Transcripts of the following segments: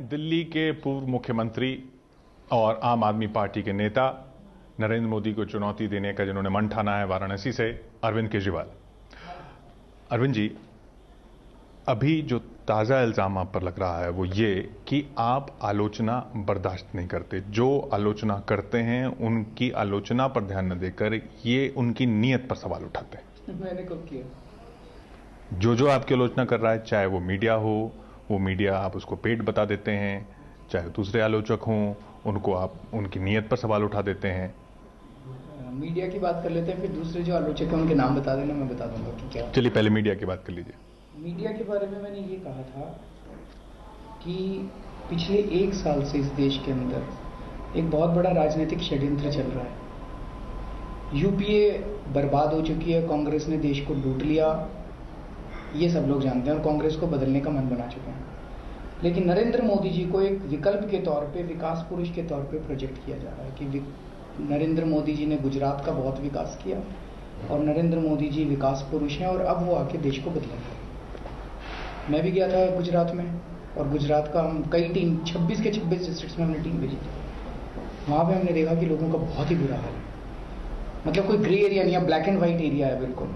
दिल्ली के पूर्व मुख्यमंत्री और आम आदमी पार्टी के नेता नरेंद्र मोदी को चुनौती देने का जिन्होंने मन ठाना है वाराणसी से अरविंद केजरीवाल। अरविंद जी, अभी जो ताजा इल्जाम आप पर लग रहा है वो ये कि आप आलोचना बर्दाश्त नहीं करते, जो आलोचना करते हैं उनकी आलोचना पर ध्यान न देकर ये उनकी नीयत पर सवाल उठाते हैं। मैंने कब किया? जो आपकी आलोचना कर रहा है, चाहे वो मीडिया हो, वो मीडिया आप उसको पेट बता देते हैं, चाहे दूसरे आलोचक हों, उनको आप उनकी नीयत पर सवाल उठा देते हैं। मीडिया की बात कर लेते हैं, फिर दूसरे जो आलोचक हैं उनके नाम बता देना, मैं बता दूंगा कि क्या। चलिए पहले मीडिया की बात कर लीजिए। मीडिया के बारे में मैंने ये कहा था कि पिछले 1 साल से इस देश के अंदर एक बहुत बड़ा राजनीतिक षड्यंत्र चल रहा है। यूपीए बर्बाद हो चुकी है, कांग्रेस ने देश को लूट लिया, ये सब लोग जानते हैं और कांग्रेस को बदलने का मन बना चुके हैं। लेकिन नरेंद्र मोदी जी को एक विकल्प के तौर पे, विकास पुरुष के तौर पे प्रोजेक्ट किया जा रहा है कि नरेंद्र मोदी जी ने गुजरात का बहुत विकास किया और नरेंद्र मोदी जी विकास पुरुष हैं और अब वो आके देश को बदलेंगे। मैं भी गया था गुजरात में और गुजरात का हम कई टीम 26 के 26 डिस्ट्रिक्ट्स में हमने टीम भेजी थी। वहाँ पे हमने देखा कि लोगों का बहुत ही बुरा हाल है, मतलब कोई ग्रे एरिया नहीं है, ब्लैक एंड व्हाइट एरिया है बिल्कुल।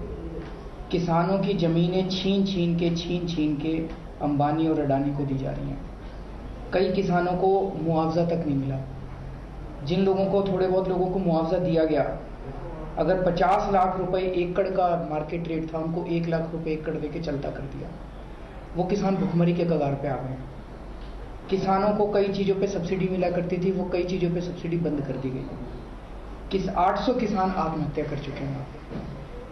किसानों की जमीनें छीन छीन के अंबानी और अडानी को दी जा रही हैं। कई किसानों को मुआवजा तक नहीं मिला। जिन लोगों को, थोड़े बहुत लोगों को मुआवजा दिया गया, अगर 50 लाख रुपए एकड़ का मार्केट रेट था, उनको 1 लाख रुपए एकड़ देके चलता कर दिया। वो किसान भुखमरी के कगार पे आ गए। किसानों को कई चीज़ों पे सब्सिडी मिला करती थी, वो कई चीज़ों पे सब्सिडी बंद कर दी गई। 800 किसान आत्महत्या कर चुके हैं।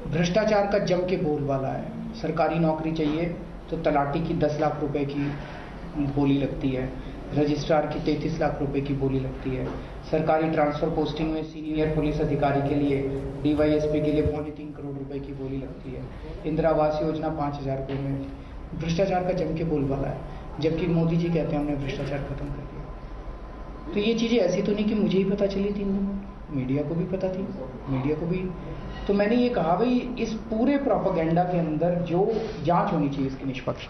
भ्रष्टाचार का जम के बोलबाला है। सरकारी नौकरी चाहिए तो तलाटी की 10 लाख रुपए की बोली लगती है, रजिस्ट्रार की 33 लाख रुपए की बोली लगती है। सरकारी ट्रांसफर पोस्टिंग में सीनियर पुलिस अधिकारी के लिए, डीवाईएसपी के लिए 3.25 करोड़ रुपए की बोली लगती है। इंदिरा आवास योजना 5,000 रुपये में। भ्रष्टाचार का जम के बोलबाला है, जबकि मोदी जी कहते हैं हमने भ्रष्टाचार खत्म कर दिया। तो ये चीज़ें ऐसी तो नहीं कि मुझे ही पता चली थी, मीडिया को भी पता थी, मीडिया को भी। तो मैंने ये कहा भाई, इस पूरे प्रोपेगेंडा के अंदर जो जांच होनी चाहिए इसकी निष्पक्ष,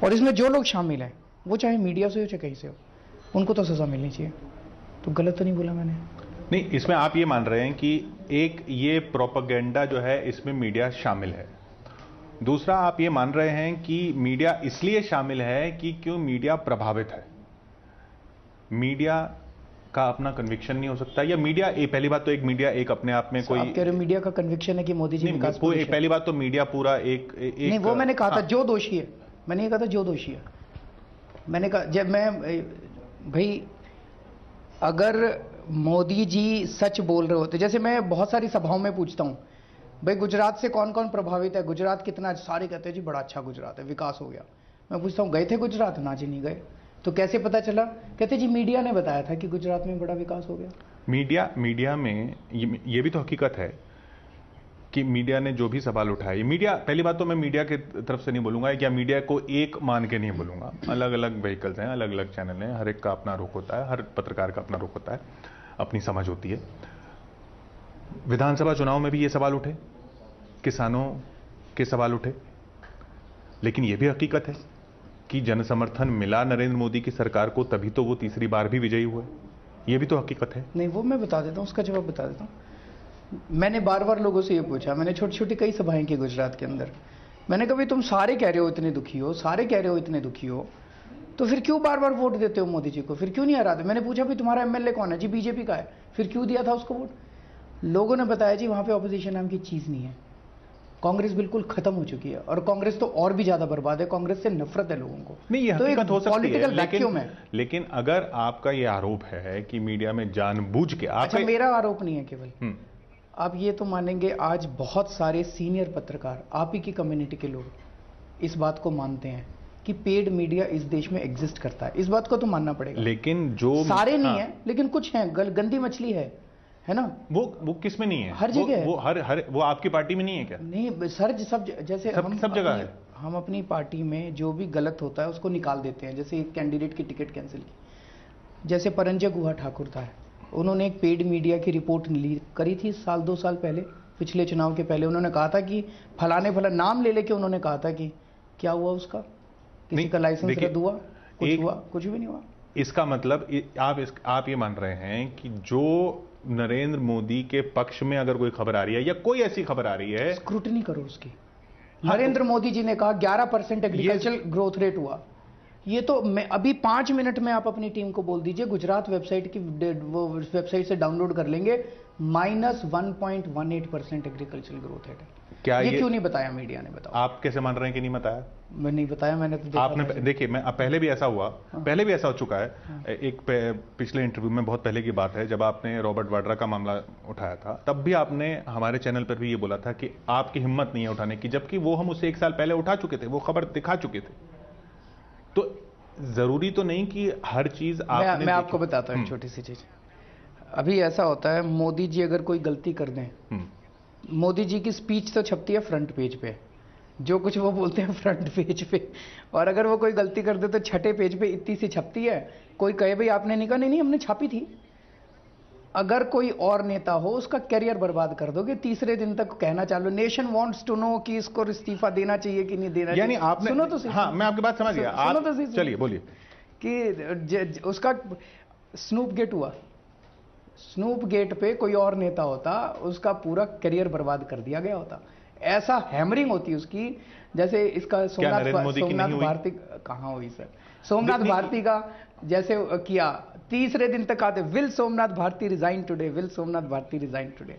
और इसमें जो लोग शामिल हैं, वो चाहे मीडिया से हो चाहे कहीं से हो, उनको तो सजा मिलनी चाहिए। तो गलत तो नहीं बोला मैंने? नहीं, इसमें आप ये मान रहे हैं कि एक ये प्रोपेगेंडा जो है इसमें मीडिया शामिल है। दूसरा, आप ये मान रहे हैं कि मीडिया इसलिए शामिल है कि क्यों मीडिया प्रभावित है, मीडिया का अपना कन्विक्शन नहीं हो सकता, या मीडिया पहली बात तो एक मीडिया एक अपने आप में कोई, आप कह रहे हो मीडिया का कन्विक्शन है कि मोदी जी विकास पुरुष है? पहली बात तो मीडिया पूरा एक नहीं, वो मैंने कहा था जो दोषी है, मैंने ये कहा था जो दोषी है। मैंने कहा जब मैं भाई, अगर मोदी जी सच बोल रहे होते, जैसे मैं बहुत सारी सभाओं में पूछता हूं भाई गुजरात से कौन कौन प्रभावित है, गुजरात कितना, सारे कहते हैं जी बड़ा अच्छा गुजरात है, विकास हो गया। मैं पूछता हूँ गए थे गुजरात? ना जी नहीं गए। तो कैसे पता चला? कहते जी मीडिया ने बताया था कि गुजरात में बड़ा विकास हो गया। मीडिया में ये भी तो हकीकत है कि मीडिया ने जो भी सवाल उठाए, मीडिया, पहली बात तो मैं मीडिया की तरफ से नहीं बोलूंगा या मीडिया को एक मान के नहीं बोलूंगा। अलग अलग व्हीकल्स हैं, अलग अलग चैनल हैं, हर एक का अपना रुख होता है, हर पत्रकार का अपना रुख होता है, अपनी समझ होती है। विधानसभा चुनाव में भी ये सवाल उठे, किसानों के सवाल उठे, लेकिन यह भी हकीकत है कि जनसमर्थन मिला नरेंद्र मोदी की सरकार को, तभी तो वो तीसरी बार भी विजयी हुए। ये भी तो हकीकत है। नहीं, वो मैं बता देता हूँ, उसका जवाब बता देता हूँ। मैंने बार बार लोगों से ये पूछा, मैंने छोटी छोटी कई सभाएं की गुजरात के अंदर। मैंने कहा भाई तुम सारे कह रहे हो इतने दुखी हो, सारे कह रहे हो इतने दुखी हो, तो फिर क्यों बार बार वोट देते हो मोदी जी को? फिर क्यों नहीं हराते? मैंने पूछा भाई तुम्हारा एमएलए कौन है? जी बीजेपी का है। फिर क्यों दिया था उसको वोट? लोगों ने बताया जी वहां पे ऑपोजिशन नाम की चीज नहीं है, कांग्रेस बिल्कुल खत्म हो चुकी है, और कांग्रेस तो और भी ज्यादा बर्बाद है, कांग्रेस से नफरत है लोगों को। नहीं, ये तो हकीकत हो सकती है, लेकिन है। अगर आपका ये आरोप है कि मीडिया में जानबूझ के, अच्छा, मेरा आरोप नहीं है केवल, आप ये तो मानेंगे आज बहुत सारे सीनियर पत्रकार, आप ही की कम्युनिटी के लोग इस बात को मानते हैं कि पेड मीडिया इस देश में एग्जिस्ट करता है। इस बात को तो मानना पड़ेगा। लेकिन जो सारे नहीं है, लेकिन कुछ हैं, गंदी मछली है ना? वो किस में नहीं है? हर जगह है। वो आपकी पार्टी में नहीं है क्या? नहीं सर, सब जैसे सब जगह है। हम अपनी पार्टी में जो भी गलत होता है उसको निकाल देते हैं। जैसे एक कैंडिडेट की टिकट कैंसिल की, जैसे परंजय गुहा ठाकुर था, उन्होंने एक पेड मीडिया की रिपोर्ट करी थी 2 साल पहले, पिछले चुनाव के पहले। उन्होंने कहा था कि फलाने नाम ले लेके उन्होंने कहा था कि क्या हुआ उसका, किसी का लाइसेंस रद्द हुआ। कुछ हुआ? कुछ भी नहीं हुआ। इसका मतलब आप ये मान रहे हैं कि जो नरेंद्र मोदी के पक्ष में अगर कोई खबर आ रही है या कोई ऐसी खबर आ रही है, स्क्रूटनी करो उसकी। हाँ, नरेंद्र मोदी जी ने कहा 11% एग्रीकल्चरल ग्रोथ रेट हुआ। ये तो मैं अभी 5 मिनट में आप अपनी टीम को बोल दीजिए, गुजरात वेबसाइट की वो वेबसाइट से डाउनलोड कर लेंगे, -1.18% एग्रीकल्चरल ग्रोथ रेट है। क्या ये क्यों नहीं बताया मीडिया ने? बताओ। आप कैसे मान रहे हैं कि नहीं बताया? मैं नहीं बताया, मैंने तो देखा आपने देखिए, मैं पहले भी ऐसा हुआ, हाँ। पहले भी ऐसा हो चुका है। एक पिछले इंटरव्यू में, बहुत पहले की बात है, जब आपने रॉबर्ट वाड्रा का मामला उठाया था, तब भी आपने हमारे चैनल पर भी ये बोला था कि आपकी हिम्मत नहीं है उठाने की, जबकि वो हम उसे 1 साल पहले उठा चुके थे, वो खबर दिखा चुके थे। तो जरूरी तो नहीं कि हर चीज आपने मैं आपको बताता हूँ छोटी सी चीज। अभी ऐसा होता है, मोदी जी अगर कोई गलती कर दें, मोदी जी की स्पीच तो छपती है फ्रंट पेज पे, जो कुछ वो बोलते हैं फ्रंट पेज पे, और अगर वो कोई गलती कर दे तो छठे पेज पे इतनी सी छपती है। कोई कहे भाई आपने नहीं कहा, नहीं हमने छापी थी। अगर कोई और नेता हो, उसका करियर बर्बाद कर दोगे। तीसरे दिन तक कहना चालू, नेशन वांट्स टू नो कि इसको इस्तीफा देना चाहिए कि नहीं देना चाहिए। यानी आपने, सुनो तो सही। हाँ, मैं आपकी बात समझ गया। सुनो तो सही। चलिए बोलिए। कि उसका स्नूप गेट हुआ, स्नूप गेट पे कोई और नेता होता, उसका पूरा करियर बर्बाद कर दिया गया होता। ऐसा हैमरिंग होती उसकी, जैसे इसका सोमनाथ भारती कहाँ हुई सर, सोमनाथ भारती का जैसे किया, तीसरे दिन तक आते will Somnath Bharati resign today, will Somnath Bharati resign today.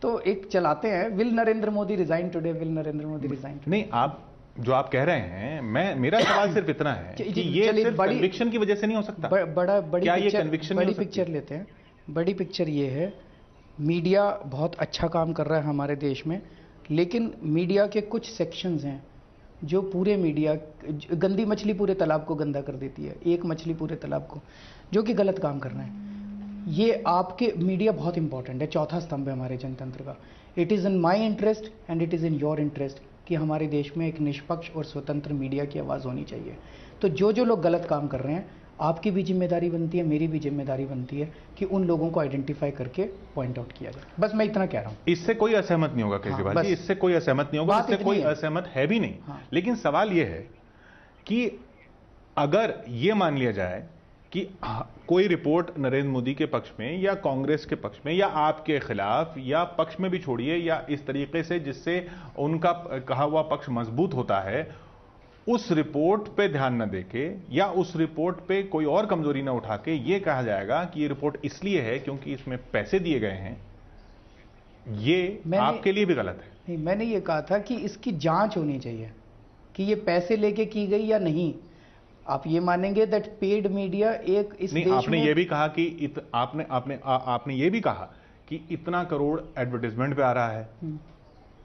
तो एक चलाते हैं, will Narendra Modi resign today, will Narendra Modi resign today. नहीं, आप जो आप कह रहे हैं, मेरा सवाल सिर्फ इतना है कि ये सिर्फ कन्विक्शन की वजह से नहीं हो सकता। बड़ी पिक्चर लेते हैं। बड़ी पिक्चर ये है, मीडिया बहुत अच्छा काम कर रहा है हमारे देश में, लेकिन मीडिया के कुछ सेक्शंस हैं जो पूरे मीडिया, गंदी मछली पूरे तालाब को गंदा कर देती है, एक मछली पूरे तालाब को, जो कि गलत काम कर रहे हैं। ये आपके मीडिया बहुत इंपॉर्टेंट है, चौथा स्तंभ है हमारे जनतंत्र का। It is in my interest and it is in your interest कि हमारे देश में एक निष्पक्ष और स्वतंत्र मीडिया की आवाज़ होनी चाहिए। तो जो लोग गलत काम कर रहे हैं, आपकी भी जिम्मेदारी बनती है, मेरी भी जिम्मेदारी बनती है कि उन लोगों को आइडेंटिफाई करके पॉइंट आउट किया जाए। बस मैं इतना कह रहा हूं। इससे कोई असहमत नहीं होगा केजरीवाल जी, इससे कोई असहमत नहीं होगा, इससे कोई असहमत है भी नहीं। लेकिन सवाल यह है कि अगर यह मान लिया जाए कि कोई रिपोर्ट नरेंद्र मोदी के पक्ष में या कांग्रेस के पक्ष में या आपके खिलाफ या पक्ष में भी छोड़िए, या इस तरीके से जिससे उनका कहा हुआ पक्ष मजबूत होता है, उस रिपोर्ट पे ध्यान न देके या उस रिपोर्ट पे कोई और कमजोरी न उठा के ये कहा जाएगा कि ये रिपोर्ट इसलिए है क्योंकि इसमें पैसे दिए गए हैं, ये आपके लिए भी गलत है। नहीं, मैंने ये कहा था कि इसकी जांच होनी चाहिए कि ये पैसे लेके की गई या नहीं। आप ये मानेंगे दैट पेड मीडिया एक इस नहीं, देश आपने में, ये भी कहा कि आपने ये भी कहा कि इतना करोड़ एडवर्टाइजमेंट पे आ रहा है,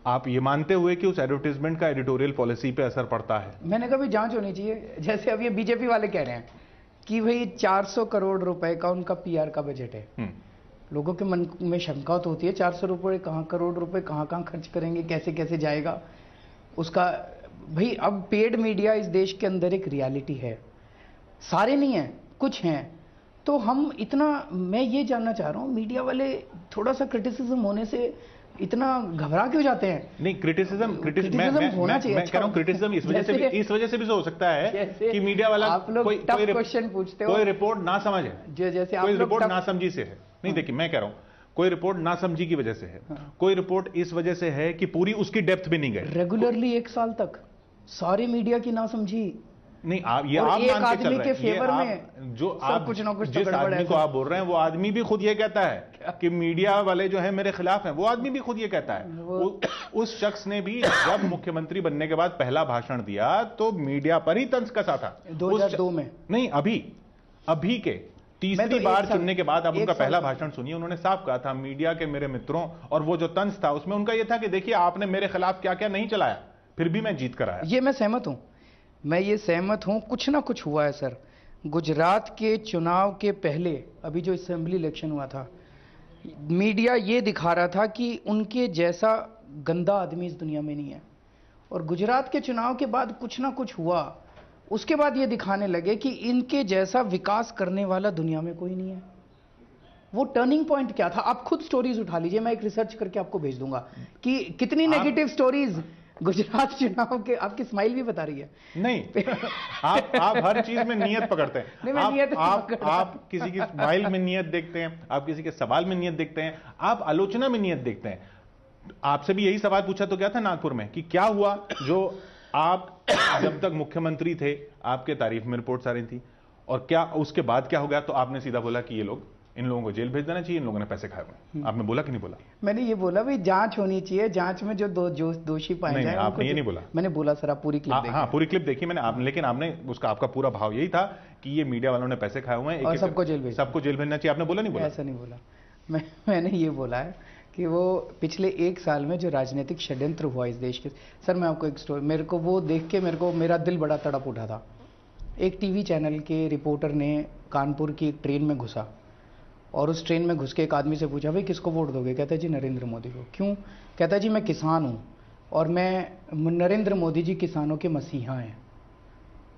आप ये मानते हुए कि उस एडवर्टाइजमेंट का एडिटोरियल पॉलिसी पे असर पड़ता है। मैंने कहा भी जांच होनी चाहिए। जैसे अब ये बीजेपी वाले कह रहे हैं कि भाई 400 करोड़ रुपए का उनका पीआर का बजट है। लोगों के मन में शंका तो होती है, 400 रुपए कहाँ, करोड़ रुपए कहाँ खर्च करेंगे, कैसे कैसे जाएगा उसका। भाई अब पेड मीडिया इस देश के अंदर एक रियलिटी है, सारे नहीं है, कुछ हैं। तो हम इतना, मैं ये जानना चाह रहा हूँ, मीडिया वाले थोड़ा सा क्रिटिसिज्म होने से इतना घबरा क्यों जाते हैं? नहीं, क्रिटिसिज्म होना चाहिए। मैं कह रहा हूं क्रिटिसिज्म इस वजह से भी हो सकता है कि मीडिया वाला आप लोग टफ क्वेश्चन पूछते हो, कोई रिपोर्ट ना समझे, जैसे कोई रिपोर्ट ना समझी से है। नहीं, देखिए मैं कह रहा हूं कोई रिपोर्ट ना समझी की वजह से है, कोई रिपोर्ट इस वजह से है कि पूरी उसकी डेप्थ भी नहीं गई। रेगुलरली 1 साल तक सारी मीडिया की ना समझी। नहीं, आप ये आप मान के चल रहे हैं, फेवर में जो आप कुछ ना कुछ जिस आदमी को आप बोल रहे हैं, वो आदमी भी खुद ये कहता है कि मीडिया वाले जो है मेरे खिलाफ हैं। वो आदमी भी खुद ये कहता है। उस शख्स ने भी जब मुख्यमंत्री बनने के बाद पहला भाषण दिया तो मीडिया पर ही तंज कसा था 2002 में। नहीं, अभी के तीसरी बार चुनने के बाद आप उनका पहला भाषण सुनिए, उन्होंने साफ कहा था मीडिया के मेरे मित्रों, और वो जो तंज था उसमें उनका यह था कि देखिए आपने मेरे खिलाफ क्या क्या नहीं चलाया, फिर भी मैं जीत कर आया। ये मैं सहमत हूं, मैं ये सहमत हूं। कुछ ना कुछ हुआ है सर। गुजरात के चुनाव के पहले, अभी जो असेंबली इलेक्शन हुआ था, मीडिया ये दिखा रहा था कि उनके जैसा गंदा आदमी इस दुनिया में नहीं है। और गुजरात के चुनाव के बाद कुछ ना कुछ हुआ, उसके बाद ये दिखाने लगे कि इनके जैसा विकास करने वाला दुनिया में कोई नहीं है। वो टर्निंग पॉइंट क्या था? आप खुद स्टोरीज उठा लीजिए, मैं एक रिसर्च करके आपको भेज दूंगा कि कितनी नेगेटिव स्टोरीज गुजरात चुनाव के, आपकी स्माइल भी बता रही है। नहीं, आप हर चीज में नियत पकड़ते हैं। नहीं, मैं नियत नहीं पकड़ता। आप किसी की स्माइल में नियत देखते हैं, आप किसी के सवाल में नियत देखते हैं, आप आलोचना में नियत देखते हैं। आपसे भी यही सवाल पूछा तो क्या था नागपुर में कि क्या हुआ जो आप जब तक मुख्यमंत्री थे आपके तारीफ में रिपोर्ट्स आ रही थी, और क्या उसके बाद क्या हो गया? तो आपने सीधा बोला कि ये लोग, इन लोगों को जेल भेज देना चाहिए, इन लोगों ने पैसे खाए हुए। आपने बोला कि नहीं बोला? मैंने ये बोला भाई जांच होनी चाहिए, जांच में जो दोषी पाए जाए। आपने ये नहीं बोला। मैंने बोला सर आप पूरी क्लिप देखिए। हाँ, पूरी क्लिप देखी मैंने। लेकिन आपने उसका, आपका पूरा भाव यही था कि ये मीडिया वालों ने पैसे खाए हुए हैं और सबको जेल भेजना चाहिए। आपने बोला नहीं बोला? ऐसा नहीं बोला। मैंने ये बोला है कि वो पिछले 1 साल में जो राजनीतिक षड्यंत्र हुआ इस देश के, सर मैं आपको एक स्टोरी, मेरे को वो देख के मेरा दिल बड़ा तड़प उठा था। एक टीवी चैनल के रिपोर्टर ने कानपुर की एक ट्रेन में घुसा और उस ट्रेन में घुस के एक आदमी से पूछा भाई किसको वोट दोगे? कहता है जी नरेंद्र मोदी को। क्यों? कहता है जी मैं किसान हूं और नरेंद्र मोदी जी किसानों के मसीहा हैं।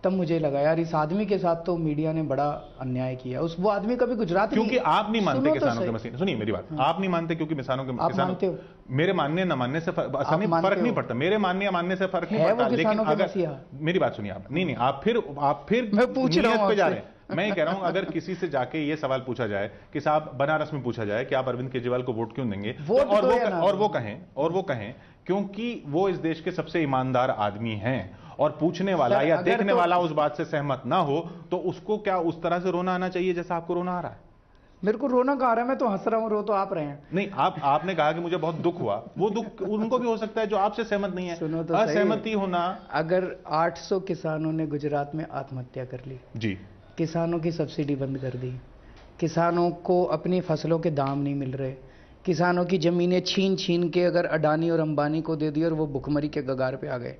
तब मुझे लगा यार इस आदमी के साथ तो मीडिया ने बड़ा अन्याय किया। वो आदमी कभी गुजरात, क्योंकि आप नहीं मानते किसानों के मसीहा। सुनिए मेरी बात, आप नहीं मानते क्योंकि किसानों के, आप मानते हो? मेरे मानने न मानने से फर्क नहीं पड़ता। मेरे मानने या मानने से फर्क नहीं पड़ता। लेकिन अगर मेरी बात सुनिए, आप नहीं, आप फिर मैं पूछ रहा हूं पे जा रहे हैं। मैं ये कह रहा हूं अगर किसी से जाके ये सवाल पूछा जाए कि साहब बनारस में पूछा जाए कि आप अरविंद केजरीवाल को वोट क्यों देंगे, और वो कहें क्योंकि वो इस देश के सबसे ईमानदार आदमी हैं, और पूछने वाला या देखने वाला उस बात से सहमत ना हो, तो उसको क्या उस तरह से रोना आना चाहिए जैसा आपको रोना आ रहा है? मेरे को रोना कहा रहा है, मैं तो हंस रहा हूं, रो तो आप रहे हैं। नहीं, आपने कहा कि मुझे बहुत दुख हुआ। वो दुख उनको भी हो सकता है जो आपसे सहमत नहीं है। सुनो तो असहमति होना। अगर 800 किसानों ने गुजरात में आत्महत्या कर ली जी, किसानों की सब्सिडी बंद कर दी, किसानों को अपनी फसलों के दाम नहीं मिल रहे, किसानों की जमीनें छीन के अगर अडानी और अंबानी को दे दी और वो भुखमरी के कगार पे आ गए,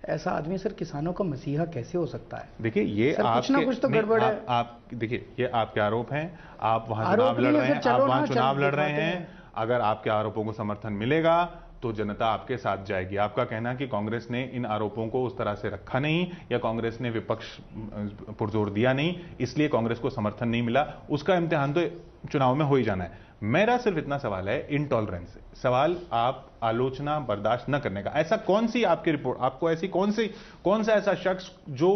ऐसा आदमी सर किसानों का मसीहा कैसे हो सकता है? देखिए ये कुछ ना कुछ तो गड़बड़ है। आप देखिए, ये आपके आरोप हैं, आप वहां चुनाव लड़ रहे हैं, आप वहां चुनाव लड़ रहे हैं। अगर आपके आरोपों को समर्थन मिलेगा तो जनता आपके साथ जाएगी। आपका कहना है कि कांग्रेस ने इन आरोपों को उस तरह से रखा नहीं, या कांग्रेस ने विपक्ष पुरजोर दिया नहीं, इसलिए कांग्रेस को समर्थन नहीं मिला। उसका इम्तिहान तो चुनाव में हो ही जाना है। मेरा सिर्फ इतना सवाल है इंटॉलरेंस सवाल, आप आलोचना बर्दाश्त न करने का। ऐसा कौन सी आपकी रिपोर्ट, आपको ऐसी कौन सा ऐसा शख्स जो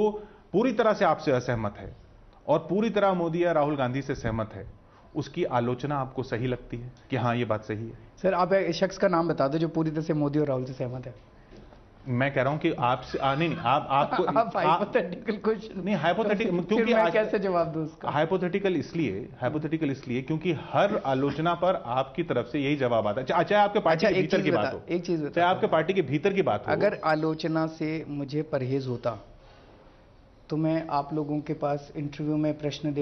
पूरी तरह से आपसे असहमत है और पूरी तरह मोदी या राहुल गांधी से सहमत है, उसकी आलोचना आपको सही लगती है कि हाँ ये बात सही है? सर आप एक शख्स का नाम बता दो जो पूरी तरह से मोदी और राहुल से सहमत है। मैं कह रहा हूं कि आपसे नहीं आपको आप हाइपोथेटिकल क्वेश्चन नहीं, हाइपोथेटिकल क्योंकि मैं कैसे जवाब दूं उसका? हाइपोथेटिकल इसलिए क्योंकि हर आलोचना पर आपकी तरफ से यही जवाब आता है, चाहे आपके पार्टी के भीतर की बात हो। एक चीज चाहे आपके पार्टी के भीतर की बात हो। अगर आलोचना से मुझे परहेज होता तो मैं आप लोगों के पास इंटरव्यू में प्रश्न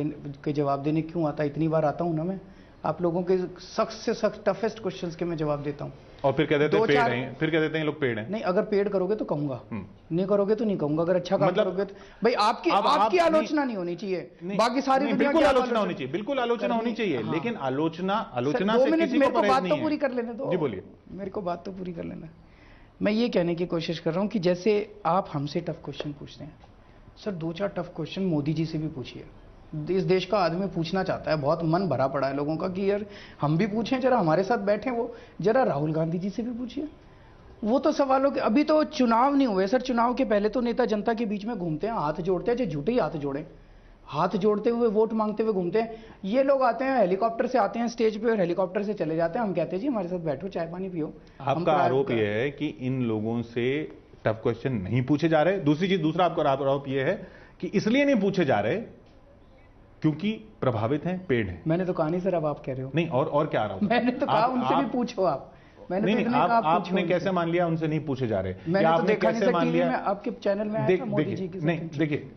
के जवाब देने क्यों आता? इतनी बार आता हूं ना मैं, आप लोगों के सख्त से सख्त टफेस्ट क्वेश्चंस के मैं जवाब देता हूं। और फिर कह देते हैं पेड़ हैं, फिर कह देते हैं लोग पेड़ हैं। नहीं, अगर पेड़ करोगे तो कहूंगा, नहीं करोगे तो नहीं कहूंगा। अगर अच्छा काम करोगे तो भाई आपकी आलोचना नहीं होनी चाहिए, बाकी सारी बिल्कुल आलोचना होनी चाहिए, बिल्कुल आलोचना होनी चाहिए, लेकिन आलोचना से किसी को परहेज बात तो पूरी कर लेने दो। जी बोलिए। मेरे को बात तो पूरी कर लेना। मैं ये कहने की कोशिश कर रहा हूं कि जैसे आप हमसे टफ क्वेश्चन पूछते हैं, sir 2-4 tough question Modi ji से भी पूछिए। इस देश का आदमी पूछना चाहता है, बहुत मन भरा पड़ा है लोगों का कि यार हम भी पूछें, जरा हमारे साथ बैठे वो, जरा राहुल गांधी जी से भी पूछिए। वो तो सवालों के, अभी तो चुनाव नहीं हुए सर, चुनाव के पहले तो नेता जनता के बीच में घूमते हैं, हाथ जोड़ते हैं, जो झूठे ही हाथ जोड़े, हाथ जोड़ते हुए वोट मांगते हुए घूमते हैं। ये लोग आते हैं हेलीकॉप्टर से आते हैं स्टेज पे और हेलीकॉप्टर से चले जाते हैं। हम कहते हैं जी हमारे साथ बैठो, चाय पानी पियो। आपका आरोप यह है कि इन लोगों से टफ क्वेश्चन नहीं पूछे जा रहे। दूसरा आपका आरोप यह है कि इसलिए नहीं पूछे जा रहे क्योंकि प्रभावित हैं, पेड़ हैं। मैंने तो कहा नहीं सर, अब आप कह रहे हो। नहीं, और क्या आ रहा हूं? मैंने तो कहा उनसे भी पूछो आप। मैंने नहीं, आपने कैसे मान लिया उनसे नहीं पूछे जा रहे? मैंने तो देखा नहीं सर, टीवी में आपके चैनल में आया था मोदी जी की। नहीं देखिए,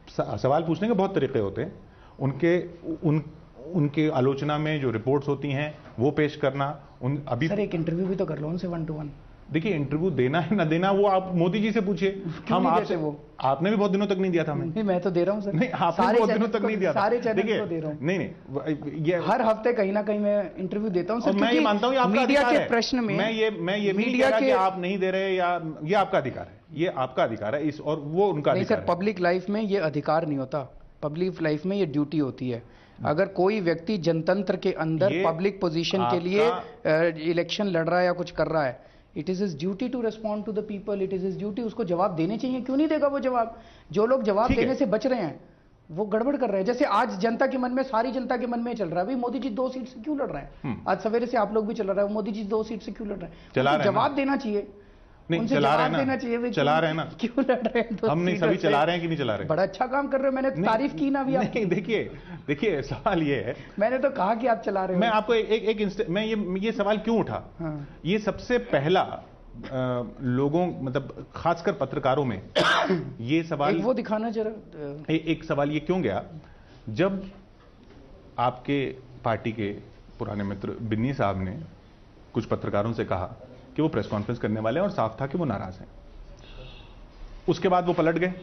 सवाल पूछने के बहुत तरीके होते हैं। उनके आलोचना में जो रिपोर्ट्स होती हैं वो पेश करना। अभी सर एक इंटरव्यू भी तो कर लो उनसे 1-to-1। देखिए, इंटरव्यू देना है ना देना वो आप मोदी जी से पूछिए। हम आपसे, वो आपने भी बहुत दिनों तक नहीं दिया था। मैं तो दे रहा हूं सर। नहीं, आपने बहुत दिनों तक नहीं दिया था। सारे चैनल को दे रहा हूं। नहीं, ये हर हफ्ते कहीं ना कहीं मैं इंटरव्यू देता हूं सर। मैं ये मानता हूं आपका मीडिया के प्रश्न में मैं ये मीडिया के आप नहीं दे रहे, या ये आपका अधिकार है, ये आपका अधिकार है, और वो उनका अधिकार है। सर पब्लिक लाइफ में ये अधिकार नहीं होता, पब्लिक लाइफ में ये ड्यूटी होती है। अगर कोई व्यक्ति जनतंत्र के अंदर पब्लिक पोजीशन के लिए इलेक्शन लड़ रहा है या कुछ कर रहा है, it is his duty to respond to the people, it is his duty, उसको जवाब देने चाहिए। क्यों नहीं देगा वो जवाब? जो लोग जवाब देने से बच रहे हैं वो गड़बड़ कर रहे हैं। जैसे आज जनता के मन में, सारी जनता के मन में चल रहा है भाई मोदी जी 2 सीट से क्यों लड़ रहे हैं। आज सवेरे से आप लोग भी चल रहा है मोदी जी 2 सीट से क्यों लड़ रहे हैं, जवाब देना चाहिए। नहीं चला रहे हैं ना, चला रहे हैं ना, क्यों लड़ रहे हैं? हम नहीं सभी चला रहे हैं कि नहीं चला रहे? बड़ा अच्छा काम कर रहे हो, मैंने तारीफ की ना अभी आपकी। देखिए सवाल ये है, मैंने तो कहा कि आप चला रहे हो। मैं आपको मैं ये सवाल क्यों उठा, ये सबसे पहला लोगों मतलब खासकर पत्रकारों में ये सवाल वो दिखाना जरा। एक सवाल ये क्यों गया, जब आपके पार्टी के पुराने मित्र बिन्नी साहब ने कुछ पत्रकारों से कहा कि वो प्रेस कॉन्फ्रेंस करने वाले हैं और साफ था कि वो नाराज हैं। उसके बाद वो पलट गए,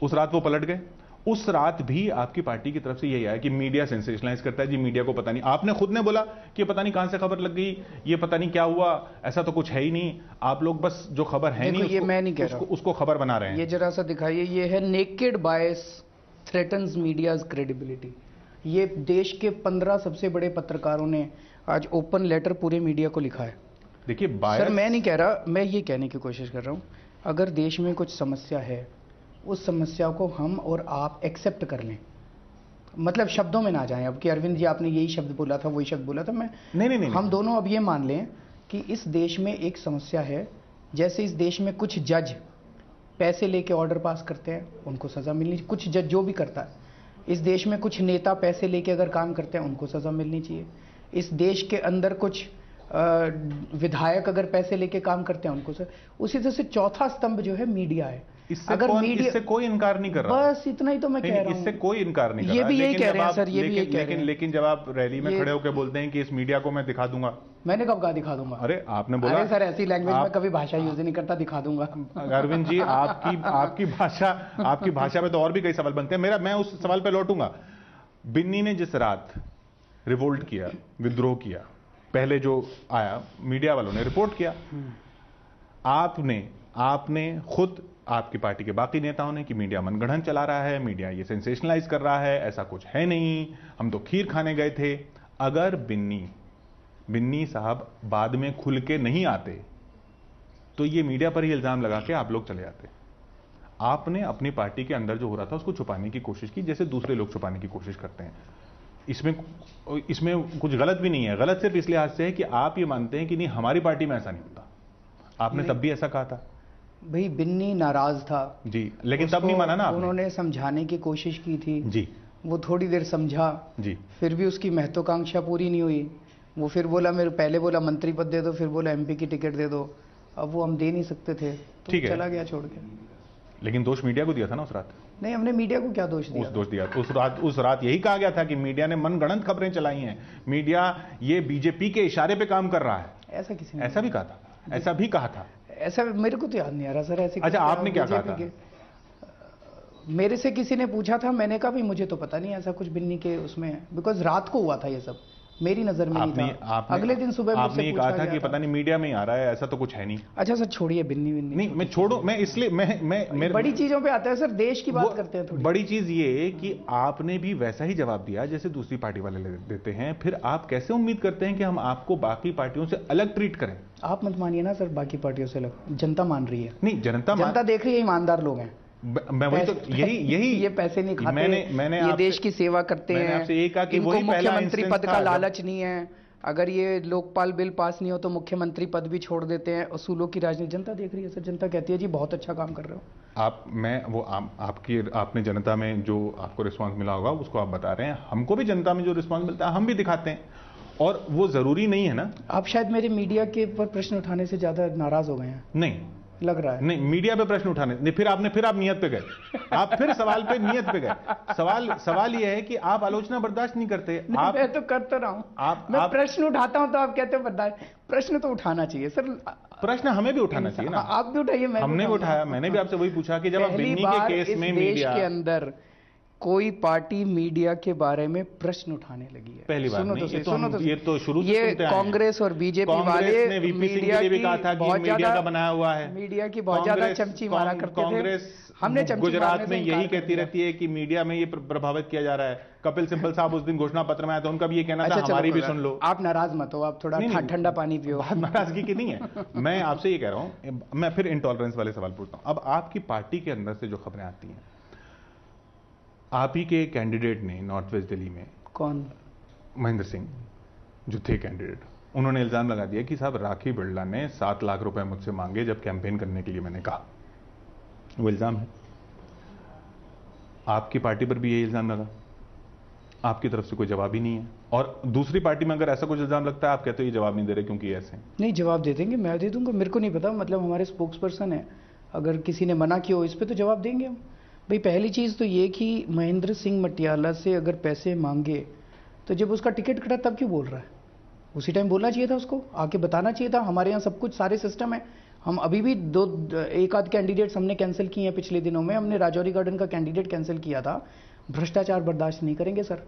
उस रात वो पलट गए। उस रात भी आपकी पार्टी की तरफ से यही आया कि मीडिया सेंसेशनलाइज करता है जी, मीडिया को पता नहीं। आपने खुद ने बोला कि पता नहीं कहां से खबर लग गई, ये पता नहीं क्या हुआ, ऐसा तो कुछ है ही नहीं, आप लोग बस जो खबर है नहीं ये मैं नहीं कह रहा, उसको खबर बना रहे हैं। ये जरा सा दिखाइए, ये है नेकेड बायस थ्रेटन्स मीडियाज क्रेडिबिलिटी। ये देश के 15 सबसे बड़े पत्रकारों ने आज ओपन लेटर पूरे मीडिया को लिखा है। देखिए सर मैं नहीं कह रहा, मैं ये कहने की कोशिश कर रहा हूं, अगर देश में कुछ समस्या है उस समस्या को हम और आप एक्सेप्ट कर लें, मतलब शब्दों में ना जाएं अब कि अरविंद जी आपने यही शब्द बोला था, वही शब्द बोला था, मैं नहीं, हम दोनों अब ये मान लें कि इस देश में एक समस्या है। जैसे इस देश में कुछ जज पैसे लेके ऑर्डर पास करते हैं, उनको सजा मिलनी चाहिए। कुछ जज जो भी करता है, इस देश में कुछ नेता पैसे लेके अगर काम करते हैं उनको सजा मिलनी चाहिए। इस देश के अंदर कुछ विधायक अगर पैसे लेके काम करते हैं उनको उसी तरह से चौथा स्तंभ जो है मीडिया है। इससे कोई इनकार नहीं कर रहा, बस इतना ही तो मैं कह रहा हूं, इससे कोई इनकार नहीं कर रहा। ये भी यही कह रहे हैं सर, ये भी यही कह रहे हैं। लेकिन जब आप रैली में खड़े होकर बोलते हैं कि इस मीडिया को मैं दिखा दूंगा, मैंने कब कहा दिखा दूंगा? अरे आपने बोला। अरे सर ऐसी लैंग्वेज में कभी भाषा यूज नहीं करता, दिखा दूंगा। अरविंद जी आपकी भाषा में तो और भी कई सवाल बनते हैं। मैं उस सवाल पे लौटूंगा। बिन्नी ने जिस रात रिवोल्ट किया, विद्रोह किया, पहले जो आया मीडिया वालों ने रिपोर्ट किया, आपने खुद, आपकी पार्टी के बाकी नेताओं ने कि मीडिया मनगढ़ंत चला रहा है, मीडिया ये सेंसेशनलाइज कर रहा है, ऐसा कुछ है नहीं, हम तो खीर खाने गए थे। अगर बिन्नी साहब बाद में खुल के नहीं आते तो ये मीडिया पर ही इल्जाम लगा के आप लोग चले जाते। आपने अपनी पार्टी के अंदर जो हो रहा था उसको छुपाने की कोशिश की, जैसे दूसरे लोग छुपाने की कोशिश करते हैं। इसमें कुछ गलत भी नहीं है। गलत सिर्फ इस लिहाज से है कि आप ये मानते हैं कि नहीं हमारी पार्टी में ऐसा नहीं होता। आपने तब भी ऐसा कहा था भाई, बिन्नी नाराज था जी, लेकिन तब नहीं माना ना आपने। उन्होंने समझाने की कोशिश की थी जी, वो थोड़ी देर समझा जी, फिर भी उसकी महत्वाकांक्षा पूरी नहीं हुई। वो फिर बोला, मेरे पहले बोला मंत्री पद दे दो, फिर बोला एमपी की टिकट दे दो। अब वो हम दे नहीं सकते थे तो चला गया छोड़ के। लेकिन दोष मीडिया को दिया था ना उस रात? नहीं, हमने मीडिया को क्या दोष दिया? दोष दिया उस रात यही कहा गया था कि मीडिया ने मनगढ़ंत खबरें चलाई हैं, मीडिया ये बीजेपी के इशारे पे काम कर रहा है। ऐसा किसी ने ऐसा भी कहा था? ऐसा भी कहा था? ऐसा मेरे को तो याद नहीं आ रहा सर। ऐसे अच्छा, आपने क्या कहा था? मेरे से किसी ने पूछा था, मैंने कहा भी मुझे तो पता नहीं ऐसा कुछ बिन्नी के उसमें, बिकॉज रात को हुआ था ये सब, मेरी नजर में नहीं था। अगले दिन सुबह आपने कहा था कि पता नहीं मीडिया में ही आ रहा है, ऐसा तो कुछ है नहीं। अच्छा सर छोड़िए बिन्नी नहीं, मैं छोड़ू, मैं इसलिए मैं बड़ी चीजों पे आता है सर, देश की बात करते हैं। बड़ी चीज ये कि आपने भी वैसा ही जवाब दिया जैसे दूसरी पार्टी वाले देते हैं। फिर आप कैसे उम्मीद करते हैं कि हम आपको बाकी पार्टियों से अलग ट्रीट करें? आप मत मानिए ना सर बाकी पार्टियों से अलग, जनता मान रही है। नहीं, जनता देख रही है, ईमानदार लोग हैं। मैं वही तो यही ये पैसे नहीं खाते, मैंने ये देश की सेवा करते हैं। आपसे ये कहा कि वही मुख्यमंत्री पद का लालच नहीं है। अगर ये लोकपाल बिल पास नहीं हो तो मुख्यमंत्री पद भी छोड़ देते हैं। असूलों की राजनीति जनता देख रही है सर, जनता कहती है जी बहुत अच्छा काम कर रहे हो आप। आपने जनता में जो आपको रिस्पांस मिला होगा उसको आप बता रहे हैं, हमको भी जनता में जो रिस्पांस मिलता है हम भी दिखाते हैं, और वो जरूरी नहीं है ना। आप शायद मेरे मीडिया के ऊपर प्रश्न उठाने से ज्यादा नाराज हो गए हैं। नहीं लग रहा है। नहीं, मीडिया पे प्रश्न उठाने नहीं, फिर आप नियत पे गए, आप फिर सवाल पे नियत पे गए। सवाल ये है कि आप आलोचना बर्दाश्त नहीं करते। मैं तो करता रहा हूं, मैं प्रश्न उठाता हूं तो आप कहते हो बर्दाश्त। प्रश्न तो उठाना चाहिए सर, प्रश्न हमें भी उठाना चाहिए ना। आप भी उठाइए, हमने भी उठाया, मैंने भी आपसे वही पूछा कि जब आप बिन्नी के केस में मीडिया के अंदर कोई पार्टी मीडिया के बारे में प्रश्न उठाने लगी है? पहली बार नहीं, ये तो शुरू से ये सुनते आए हैं। कांग्रेस और बीजेपी वाले ने वीपी सिंह के लिए भी कहा था कि मीडिया का बनाया हुआ है, मीडिया की बहुत ज्यादा चमची मारा करते थे। कांग्रेस हमने चमची गुजरात में यही कहती रहती है कि मीडिया में ये प्रभावित किया जा रहा है। कपिल सिब्बल साहब उस दिन घोषणा पत्र में आया था, उनका भी ये कहना था हमारी भी सुन लो। आप नाराज मत हो, आप थोड़ा ठंडा पानी पियो। बात नाराजगी की नहीं है, मैं आपसे ये कह रहा हूं। मैं फिर इंटॉलरेंस वाले सवाल पूछता हूं। अब आपकी पार्टी के अंदर से जो खबरें आती हैं, आप ही के कैंडिडेट ने नॉर्थ वेस्ट दिल्ली में, कौन? महेंद्र सिंह जो थे कैंडिडेट, उन्होंने इल्जाम लगा दिया कि साहब राखी बिरला ने 7 लाख रुपए मुझसे मांगे जब कैंपेन करने के लिए मैंने कहा। वो इल्जाम है। आपकी पार्टी पर भी ये इल्जाम लगा, आपकी तरफ से कोई जवाब ही नहीं है। और दूसरी पार्टी में अगर ऐसा कुछ इल्जाम लगता है, आप कहते हो ये जवाब नहीं दे रहे क्योंकि ऐसे नहीं। जवाब दे देंगे, मैं दे दूंगा, मेरे को नहीं पता, मतलब हमारे स्पोक्स पर्सन है, अगर किसी ने मना किया हो इस पर तो जवाब देंगे हम। भाई पहली चीज तो ये कि महेंद्र सिंह मटियाला से अगर पैसे मांगे तो जब उसका टिकट कटा तब क्यों बोल रहा है? उसी टाइम बोलना चाहिए था, उसको आके बताना चाहिए था। हमारे यहाँ सब कुछ सारे सिस्टम है। हम अभी भी एक आध कैंडिडेट्स हमने कैंसिल किए हैं पिछले दिनों में। हमने राजौरी गार्डन का कैंडिडेट कैंसिल किया था। भ्रष्टाचार बर्दाश्त नहीं करेंगे सर।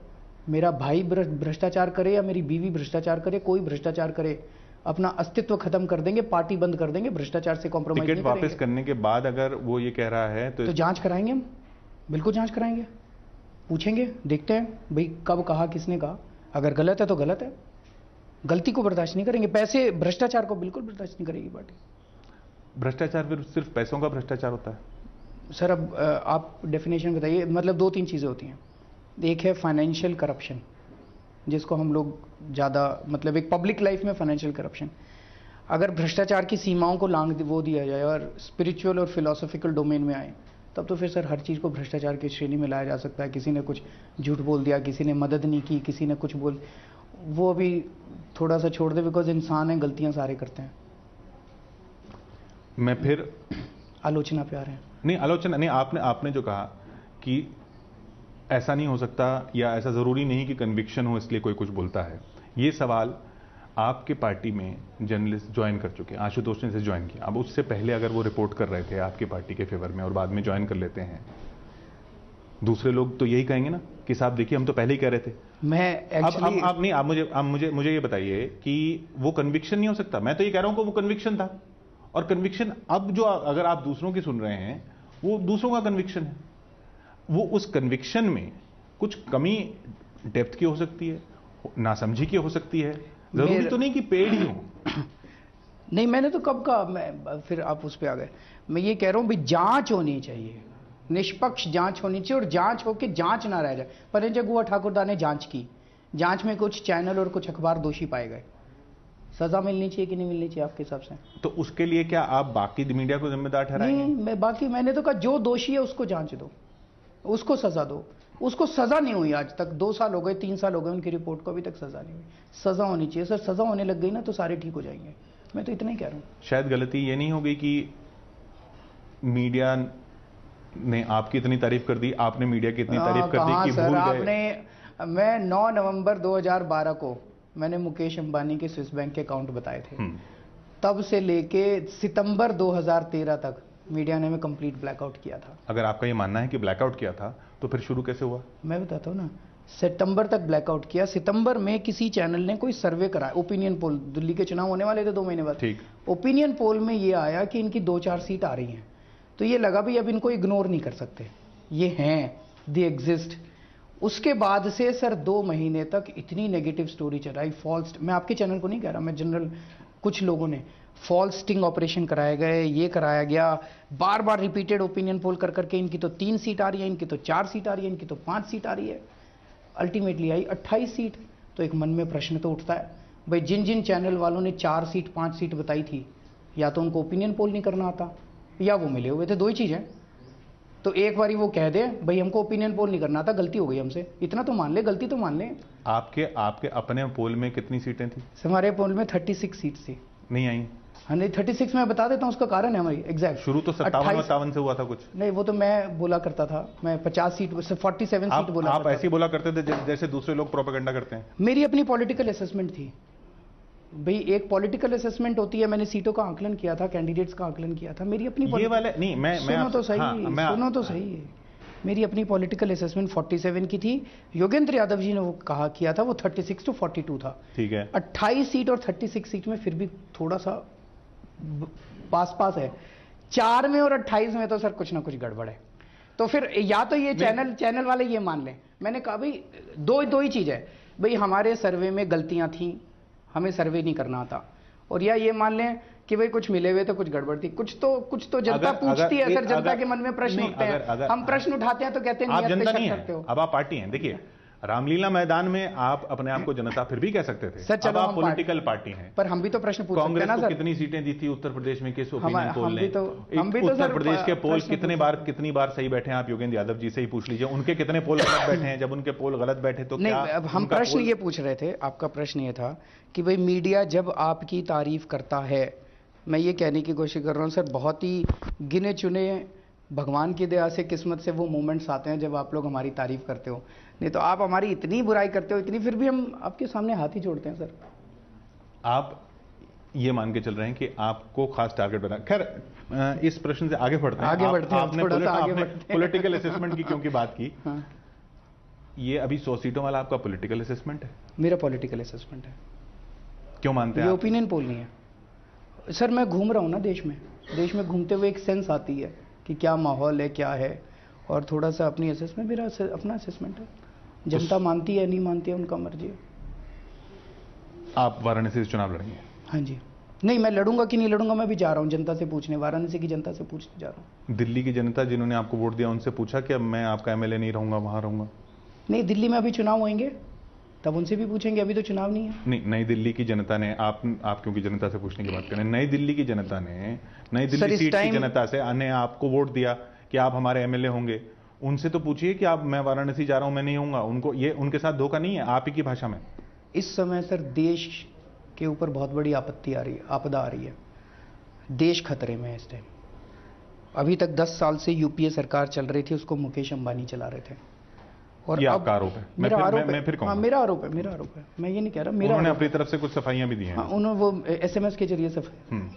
मेरा भाई भ्रष्टाचार करे या मेरी बीवी भ्रष्टाचार करे, कोई भ्रष्टाचार करे, अपना अस्तित्व खत्म कर देंगे, पार्टी बंद कर देंगे, भ्रष्टाचार से कॉम्प्रोमाइज नहीं करेंगे। टिकट वापस करने के बाद अगर वो ये कह रहा है तो जांच कराएंगे हम, बिल्कुल जांच कराएंगे, पूछेंगे, देखते हैं भाई कब कहा, किसने कहा। अगर गलत है तो गलत है, गलती को बर्दाश्त नहीं करेंगे। पैसे भ्रष्टाचार को बिल्कुल बर्दाश्त नहीं करेगी पार्टी। भ्रष्टाचार फिर सिर्फ पैसों का भ्रष्टाचार होता है? सर अब आप डेफिनेशन बताइए। मतलब 2-3 चीजें होती हैं। एक है फाइनेंशियल करप्शन, जिसको हम लोग ज़्यादा, मतलब एक पब्लिक लाइफ में फाइनेंशियल करप्शन। अगर भ्रष्टाचार की सीमाओं को लांग वो दिया जाए और स्पिरिचुअल और फिलोसॉफिकल डोमेन में आए, तब तो फिर सर हर चीज़ को भ्रष्टाचार की श्रेणी में लाया जा सकता है। किसी ने कुछ झूठ बोल दिया, किसी ने मदद नहीं की, किसी ने कुछ बोल, वो अभी थोड़ा सा छोड़ दे, बिकॉज इंसान है, गलतियां सारे करते हैं। मैं फिर आलोचना पे आ रहे हैं। नहीं, आलोचना नहीं। आपने जो कहा कि ऐसा नहीं हो सकता या ऐसा जरूरी नहीं कि कन्विक्शन हो इसलिए कोई कुछ बोलता है, ये सवाल आपके पार्टी में जर्नलिस्ट ज्वाइन कर चुके हैं। आशुतोष ने इसे ज्वाइन किया। अब उससे पहले अगर वो रिपोर्ट कर रहे थे आपकी पार्टी के फेवर में और बाद में ज्वाइन कर लेते हैं, दूसरे लोग तो यही कहेंगे ना कि साहब देखिए हम तो पहले ही कह रहे थे। मैं एक्चुअली आप नहीं, आप मुझे ये बताइए कि वो कन्विक्शन नहीं हो सकता। मैं तो ये कह रहा हूं कि वो कन्विक्शन था, और कन्विक्शन अब जो अगर आप दूसरों की सुन रहे हैं वो दूसरों का कन्विक्शन है। वो उस कन्विक्शन में कुछ कमी डेप्थ की हो सकती है, नासमझी की हो सकती है, जरूरी तो नहीं कि पेड़ ही हो। नहीं, मैंने तो कब कहा, मैं फिर आप उस पर आ गए। मैं ये कह रहा हूं भाई जांच होनी चाहिए, निष्पक्ष जांच होनी चाहिए, और जांच होके जांच ना रह जाए। परंजय गुहा ठाकुरदा ने जांच की, जांच में कुछ चैनल और कुछ अखबार दोषी पाए गए, सजा मिलनी चाहिए कि नहीं मिलनी चाहिए आपके हिसाब से? तो उसके लिए क्या आप बाकी मीडिया को जिम्मेदार ठहराएंगे? नहीं, मैंने तो कहा जो दोषी है उसको जांच दो, उसको सजा दो। उसको सजा नहीं हुई आज तक, 2 साल हो गए, 3 साल हो गए उनकी रिपोर्ट को, अभी तक सजा नहीं हुई। सजा होनी चाहिए सर, सजा होने लग गई ना तो सारे ठीक हो जाएंगे। मैं तो इतना ही कह रहा हूं। शायद गलती ये नहीं हो गई कि मीडिया ने आपकी इतनी तारीफ कर दी, आपने मीडिया की इतनी तारीफ कर दी कि सर, भूल आपने, मैं 9 नवंबर 2012 को मैंने मुकेश अंबानी के स्विस बैंक के अकाउंट बताए थे। तब से लेके सितंबर 2013 तक मीडिया ने में कंप्लीट ब्लैकआउट किया था। अगर आपका ये मानना है कि ब्लैकआउट किया था तो फिर शुरू कैसे हुआ? मैं बताता हूँ ना। सितंबर तक ब्लैकआउट किया। सितंबर में किसी चैनल ने कोई सर्वे कराया, ओपिनियन पोल, दिल्ली के चुनाव होने वाले थे 2 महीने बाद। ठीक। ओपिनियन पोल में ये आया कि इनकी 2-4 सीट आ रही हैं, तो ये लगा भी अब इनको इग्नोर नहीं कर सकते, ये हैं, दे एग्जिस्ट। उसके बाद से सर 2 महीने तक इतनी नेगेटिव स्टोरी चलाई, फॉल्स, मैं आपके चैनल को नहीं कह रहा, मैं जनरल, कुछ लोगों ने फॉल्स स्टिंग ऑपरेशन कराए गए, ये कराया गया, बार बार रिपीटेड ओपिनियन पोल कर करके इनकी तो 3 सीट आ रही है, इनकी तो 4 सीट आ रही है, इनकी तो 5 सीट आ रही है। Ultimately I 28 seat. तो एक मन में प्रश्न तो उठता है भाई, जिन जिन चैनल वालों ने 4 सीट 5 सीट बताई थी, या तो उनको ओपिनियन पोल नहीं करना आता या वो मिले हुए थे, 2 ही चीजें। तो एक बारी वो कह दे भाई हमको ओपिनियन पोल नहीं करना था, गलती हो गई हमसे, इतना तो मान ले, गलती तो मान ले। आपके अपने पोल में कितनी सीटें थी? हमारे पोल में 36 सीट थी। नहीं आई? हाँ नहीं, 36 में बता देता हूँ उसका कारण है हमारी एग्जैक्ट। शुरू तो 57 से हुआ था कुछ। नहीं, वो तो मैं बोला करता था, मैं 50 सीट, 47 सीट बोला। आप ऐसे ही बोला करते थे जैसे दूसरे लोग प्रोपेगेंडा करते हैं। मेरी अपनी पॉलिटिकल असेसमेंट थी भाई, एक पॉलिटिकल असेसमेंट होती है, मैंने सीटों का आकलन किया था, कैंडिडेट्स का आकलन किया था, मेरी अपनी ये वाले नहीं, मैं सुनो तो सही, हाँ, सुनो तो सही। मेरी अपनी पॉलिटिकल असेसमेंट 47 की थी। योगेंद्र यादव जी ने वो कहा किया था वो 36 to 42 था। ठीक है, 28 सीट और 36 सीट में फिर भी थोड़ा सा पास है। 4 में और 28 में तो सर कुछ ना कुछ गड़बड़ है। तो फिर या तो ये चैनल वाले ये मान लें, मैंने कहा भाई दो ही चीज है, भाई हमारे सर्वे में गलतियां थी, हमें सर्वे नहीं करना आता, और या ये मान लें कि भाई कुछ मिले हुए तो कुछ गड़बड़ थी। कुछ तो जनता पूछती है सर, जनता के मन में प्रश्न उठते हैं, हम प्रश्न उठाते हैं तो कहते हैं आप जनता नहीं करते हो। अब आप पार्टी हैं। देखिए रामलीला मैदान में आप अपने आप को जनता फिर भी कह सकते थे, सर अब आप पॉलिटिकल पार्टी हैं। पर हम भी तो प्रश्न पूछ सकते हैं ना कांग्रेस सर। को कितनी सीटें दी थी उत्तर प्रदेश में, किस ओपिनियन पोल ने? हम भी तो उत्तर प्रदेश के पोल कितनी बार सही बैठे हैं? आप योगेंद्र यादव जी से ही पूछ लीजिए, उनके कितने पोल गलत बैठे हैं। जब उनके पोल गलत बैठे तो नहीं, अब हम प्रश्न ये पूछ रहे थे, आपका प्रश्न ये था कि भाई मीडिया जब आपकी तारीफ करता है, मैं ये कहने की कोशिश कर रहा हूँ सर, बहुत ही गिने चुने भगवान की दया से किस्मत से वो मोमेंट्स आते हैं जब आप लोग हमारी तारीफ करते हो, नहीं तो आप हमारी इतनी बुराई करते हो इतनी, फिर भी हम आपके सामने हाथ ही जोड़ते हैं सर। आप ये मान के चल रहे हैं कि आपको खास टारगेट बना। खैर इस प्रश्न से आगे बढ़ते हैं। आपने पॉलिटिकल असेसमेंट की क्योंकि बात की, हाँ। ये अभी 100 सीटों वाला आपका पॉलिटिकल असेसमेंट है? मेरा पॉलिटिकल असेसमेंट है। क्यों मानते हैं? ये ओपिनियन पोल नहीं है सर। मैं घूम रहा हूँ ना देश में घूमते हुए एक सेंस आती है कि क्या माहौल है, क्या है, और थोड़ा सा अपनी असेसमेंट, मेरा अपना असेसमेंट है। जनता मानती है नहीं मानती है उनका मर्जी है। आप वाराणसी से चुनाव लड़ेंगे? हाँ जी। नहीं, मैं लड़ूंगा कि नहीं लड़ूंगा मैं भी जा रहा हूँ जनता से पूछने, वाराणसी की जनता से पूछने जा रहा हूँ। दिल्ली की जनता जिन्होंने आपको वोट दिया उनसे पूछा कि अब मैं आपका एमएलए नहीं रहूंगा, वहां रहूंगा? नहीं, दिल्ली में अभी चुनाव होंगे तब उनसे भी पूछेंगे, अभी तो चुनाव नहीं है। नहीं, नई दिल्ली की जनता ने आप क्योंकि जनता से पूछने की बात करें, नई दिल्ली की जनता ने, नई दिल्ली सीट की जनता से ने आपको वोट दिया कि आप हमारे एमएलए होंगे, उनसे तो पूछिए कि आप, मैं वाराणसी जा रहा हूं, मैं नहीं होऊंगा। उनको ये उनके साथ धोखा नहीं है? आप ही की भाषा में इस समय सर देश के ऊपर बहुत बड़ी आपत्ति आ रही है, आपदा आ रही है, देश खतरे में है इस टाइम। अभी तक 10 साल से यूपीए सरकार चल रही थी, उसको मुकेश अंबानी चला रहे थे, और ये आपका आरोप है? मेरा आरोप है। मैं फिर कहूंगा, हाँ, मेरा आरोप है, मैं ये नहीं कह रहा, मेरा उन्होंने अपनी तरफ से कुछ सफाइयां भी दी हैं। हाँ, उन्होंने वो SMS के जरिए सफाई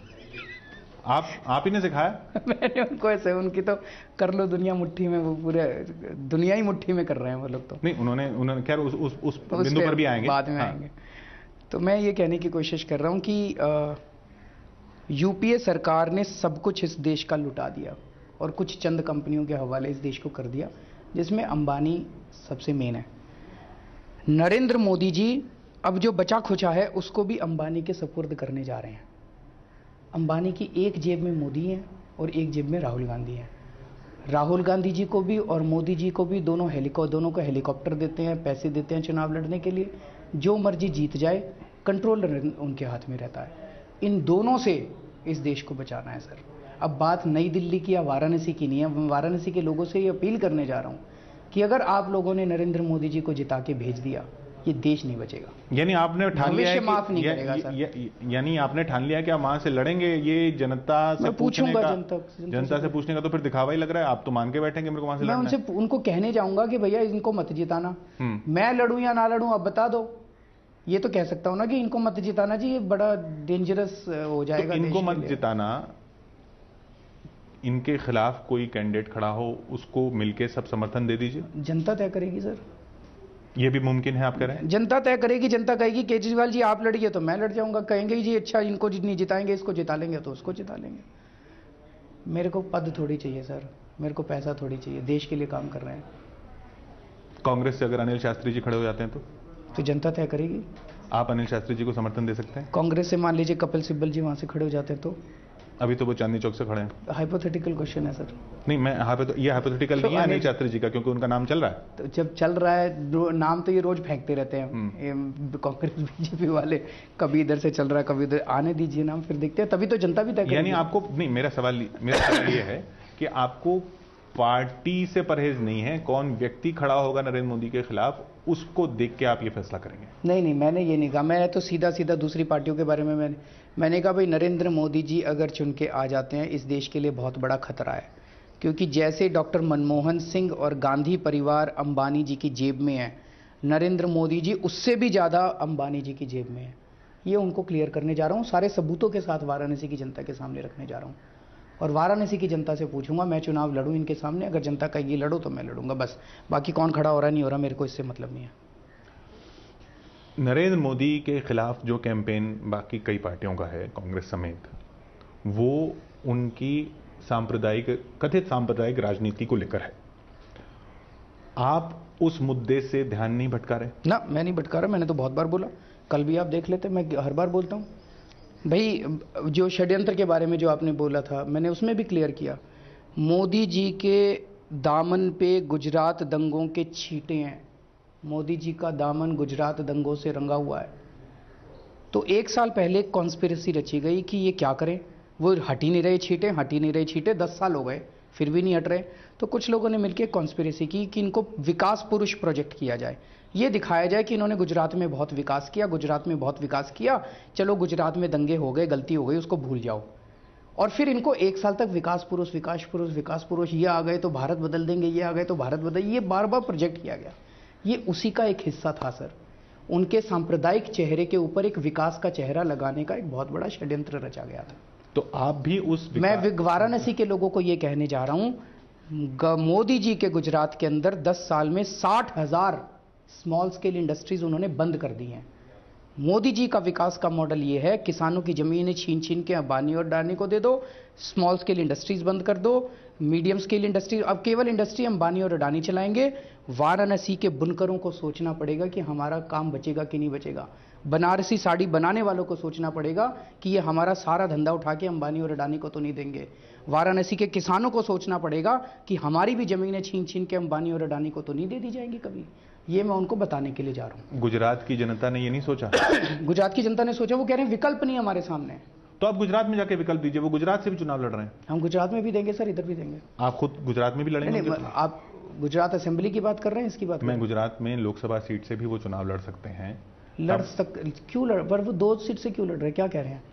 आप ही ने सिखाया? मैंने उनको ऐसे, उनकी तो कर लो दुनिया मुट्ठी में, वो पूरे दुनिया ही मुट्ठी में कर रहे हैं वो लोग। तो नहीं, उन्होंने खैर उस बिंदु पर भी आएंगे, बाद में आएंगे। तो मैं ये कहने की कोशिश कर रहा हूं कि यूपीए सरकार ने सब कुछ इस देश का लुटा दिया और कुछ चंद कंपनियों के हवाले इस देश को कर दिया, जिसमें अंबानी सबसे मेन है। नरेंद्र मोदी जी अब जो बचा खुचा है उसको भी अंबानी के सुपुर्द करने जा रहे हैं। अंबानी की एक जेब में मोदी है और एक जेब में राहुल गांधी है। राहुल गांधी जी को भी और मोदी जी को भी दोनों को हेलीकॉप्टर देते हैं, पैसे देते हैं चुनाव लड़ने के लिए। जो मर्जी जीत जाए, कंट्रोल उनके हाथ में रहता है। इन दोनों से इस देश को बचाना है सर। अब बात नई दिल्ली की या वाराणसी की नहीं है। मैं वाराणसी के लोगों से ये अपील करने जा रहा हूँ कि अगर आप लोगों ने नरेंद्र मोदी जी को जिता के भेज दिया, ये देश नहीं बचेगा। यानी आपने ठान लिया है माफ नहीं करेगा सर। यानी आपने ठान लिया कि आप वहां से लड़ेंगे? ये जनता से पूछूंगा, जनता से पूछने का तो फिर दिखावा ही लग रहा है। आप तो मान के बैठेंगे मेरे को वहां से लड़ना है। मैं उनको कहने जाऊंगा कि भैया इनको मत जिताना, मैं लड़ूं या ना लड़ूं अब बता दो। ये तो कह सकता हूं ना कि इनको मत जिताना जी, ये बड़ा डेंजरस हो जाएगा। तो इनको मत जिताना, इनके खिलाफ कोई कैंडिडेट खड़ा हो उसको मिलके सब समर्थन दे दीजिए। जनता तय करेगी सर। ये भी मुमकिन है आप कह रहे हैं? जनता तय करेगी। जनता कहेगी केजरीवाल जी आप लड़िए तो मैं लड़ जाऊंगा, कहेंगे जी अच्छा इनको नहीं जिताएंगे, इसको जिता लेंगे तो उसको जिता लेंगे। मेरे को पद थोड़ी चाहिए सर, मेरे को पैसा थोड़ी चाहिए, देश के लिए काम कर रहे हैं। कांग्रेस से अगर अनिल शास्त्री जी खड़े हो जाते हैं तो जनता तय करेगी। आप अनिल शास्त्री जी को समर्थन दे सकते हैं? कांग्रेस से मान लीजिए कपिल सिब्बल जी वहां से खड़े हो जाते हैं तो? अभी तो वो चांदनी चौक से खड़े हैं। हाइपोथेटिकल क्वेश्चन है सर। नहीं, मैं ये हाइपोथेटिकल नहीं है अनिल शास्त्री जी का, क्योंकि उनका नाम चल रहा है। तो जब चल रहा है नाम तो ये रोज फेंकते रहते हैं कांग्रेस बीजेपी वाले, कभी इधर से चल रहा है कभी उधर, आने दीजिए नाम फिर देखते हैं, तभी तो जनता भी तय करेगी। यानी आपको नहीं, मेरा सवाल ये है कि आपको पार्टी से परहेज नहीं है, कौन व्यक्ति खड़ा होगा नरेंद्र मोदी के खिलाफ उसको देख के आप ये फैसला करेंगे? नहीं, मैंने ये नहीं कहा। मैंने तो सीधा दूसरी पार्टियों के बारे में मैंने कहा भाई नरेंद्र मोदी जी अगर चुन के आ जाते हैं इस देश के लिए बहुत बड़ा खतरा है, क्योंकि जैसे डॉक्टर मनमोहन सिंह और गांधी परिवार अंबानी जी की जेब में है, नरेंद्र मोदी जी उससे भी ज़्यादा अंबानी जी की जेब में है। ये उनको क्लियर करने जा रहा हूँ, सारे सबूतों के साथ वाराणसी की जनता के सामने रखने जा रहा हूँ। और वाराणसी की जनता से पूछूंगा, मैं चुनाव लड़ूं इनके सामने, अगर जनता कहेगी लड़ो तो मैं लड़ूंगा, बस। बाकी कौन खड़ा हो रहा नहीं हो रहा मेरे को इससे मतलब नहीं है। नरेंद्र मोदी के खिलाफ जो कैंपेन बाकी कई पार्टियों का है, कांग्रेस समेत, वो उनकी कथित सांप्रदायिक राजनीति को लेकर है। आप उस मुद्दे से ध्यान नहीं भटका रहे? ना, मैं नहीं भटका रहा, मैंने तो बहुत बार बोला, कल भी आप देख लेते, मैं हर बार बोलता हूँ भाई। जो षड्यंत्र के बारे में जो आपने बोला था, मैंने उसमें भी क्लियर किया, मोदी जी के दामन पे गुजरात दंगों के छींटे हैं। मोदी जी का दामन गुजरात दंगों से रंगा हुआ है। तो 1 साल पहले कॉन्स्पिरेसी रची गई कि ये क्या करें, वो हट ही नहीं रहे छींटे, हट ही नहीं रहे छींटे, 10 साल हो गए फिर भी नहीं हट रहे। तो कुछ लोगों ने मिलकर कॉन्स्पिरेसी की कि इनको विकास पुरुष प्रोजेक्ट किया जाए, ये दिखाया जाए कि इन्होंने गुजरात में बहुत विकास किया, गुजरात में बहुत विकास किया, चलो गुजरात में दंगे हो गए, गलती हो गई, उसको भूल जाओ। और फिर इनको 1 साल तक विकास पुरुष विकास पुरुष विकास पुरुष, ये आ गए तो भारत बदल देंगे, ये आ गए तो भारत बदल, ये बार बार प्रोजेक्ट किया गया। ये उसी का एक हिस्सा था सर। उनके सांप्रदायिक चेहरे के ऊपर एक विकास का चेहरा लगाने का एक बहुत बड़ा षड्यंत्र रचा गया था। तो आप भी उस मैं वाराणसी के लोगों को ये कहने जा रहा हूं, मोदी जी के गुजरात के अंदर 10 साल में 60,000 स्मॉल स्केल इंडस्ट्रीज उन्होंने बंद कर दी हैं। मोदी जी का विकास का मॉडल ये है, किसानों की जमीनें छीन छीन के अंबानी और अडानी को दे दो, स्मॉल स्केल इंडस्ट्रीज बंद कर दो, मीडियम स्केल इंडस्ट्री, अब केवल इंडस्ट्री अंबानी और अडानी चलाएंगे। वाराणसी के बुनकरों को सोचना पड़ेगा कि हमारा काम बचेगा कि नहीं बचेगा। बनारसी साड़ी बनाने वालों को सोचना पड़ेगा कि ये हमारा सारा धंधा उठा के अंबानी और अडानी को तो नहीं देंगे। वाराणसी के किसानों को सोचना पड़ेगा कि हमारी भी जमीनें छीन छीन के अंबानी और अडानी को तो नहीं दे दी जाएंगी कभी। ये मैं उनको बताने के लिए जा रहा हूँ। गुजरात की जनता ने ये नहीं सोचा? गुजरात की जनता ने सोचा, वो कह रहे हैं विकल्प नहीं हमारे सामने। तो आप गुजरात में जाके विकल्प दीजिए, वो गुजरात से भी चुनाव लड़ रहे हैं। हम गुजरात में भी देंगे सर, इधर भी देंगे। आप खुद गुजरात में भी लड़ेंगे? नहीं, आप गुजरात असेंबली की बात कर रहे हैं, इसकी बात? मैं गुजरात में लोकसभा सीट से भी वो चुनाव लड़ सकते हैं। क्यों लड़, पर वो 2 सीट से क्यों लड़ रहे हैं, क्या कह रहे हैं?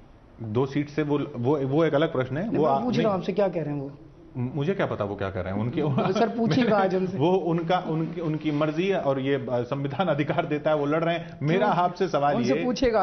2 सीट से वो एक अलग प्रश्न है। वो पूछ रहा हूं आपसे, क्या कह रहे हैं वो? मुझे क्या पता वो क्या कर रहे हैं, उनकी सर पूछिएगा आज उनसे। वो उनकी मर्जी है और ये संविधान अधिकार देता है, वो लड़ रहे हैं। मेरा आपसे सवाल ये,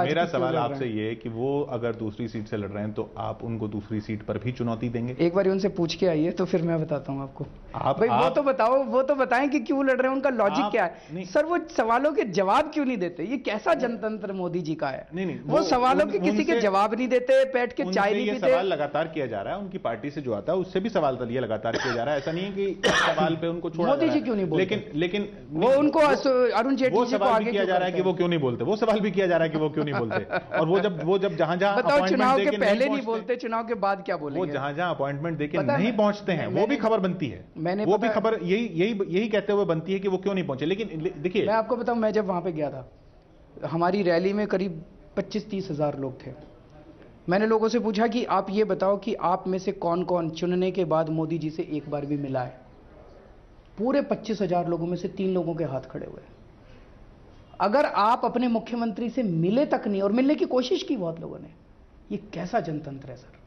मेरा सवाल आपसे ये कि वो अगर दूसरी सीट से लड़ रहे हैं तो आप उनको दूसरी सीट पर भी चुनौती देंगे? एक बार उनसे पूछ के आइए तो फिर मैं बताता हूँ आपको। भाई वो तो बताओ, वो तो बताएं कि क्यों लड़ रहे हैं, उनका लॉजिक क्या है। सर वो सवालों के जवाब क्यों नहीं देते? ये कैसा जनतंत्र मोदी जी का है? नहीं, वो सवालों के किसी के जवाब नहीं देते, बैठ के चाय नहीं पीते। सवाल लगातार किया जा रहा है, उनकी पार्टी से जो आता है उससे भी सवाल ये लगातार किया जा रहा है। ऐसा नहीं है कि सवाल पे उनको छोड़ा मोदी जी क्यों नहीं बोलते? लेकिन वो उनको अरुण जेटली जी को आगे किया जा रहा है कि वो क्यों नहीं बोलते, वो सवाल भी किया जा रहा है कि वो क्यों नहीं बोलते। और वो जब जहां बताओ, चुनाव के पहले नहीं बोलते, चुनाव के बाद क्या बोलेंगे? वो जहां अपॉइंटमेंट देके नहीं पहुंचते हैं, वो भी खबर बनती है। वो भी खबर यही कहते हुए बनती है कि वो क्यों नहीं पहुंचे। लेकिन देखिए, मैं आपको बताऊं, मैं जब वहां पे गया था, हमारी रैली में करीब 25-30 हजार लोग थे। मैंने लोगों से पूछा कि आप ये बताओ कि आप में से कौन कौन चुनने के बाद मोदी जी से एक बार भी मिला है? पूरे 25,000 लोगों में से 3 लोगों के हाथ खड़े हुए। अगर आप अपने मुख्यमंत्री से मिले तक नहीं, और मिलने की कोशिश की बहुत लोगों ने, ये कैसा जनतंत्र है सर?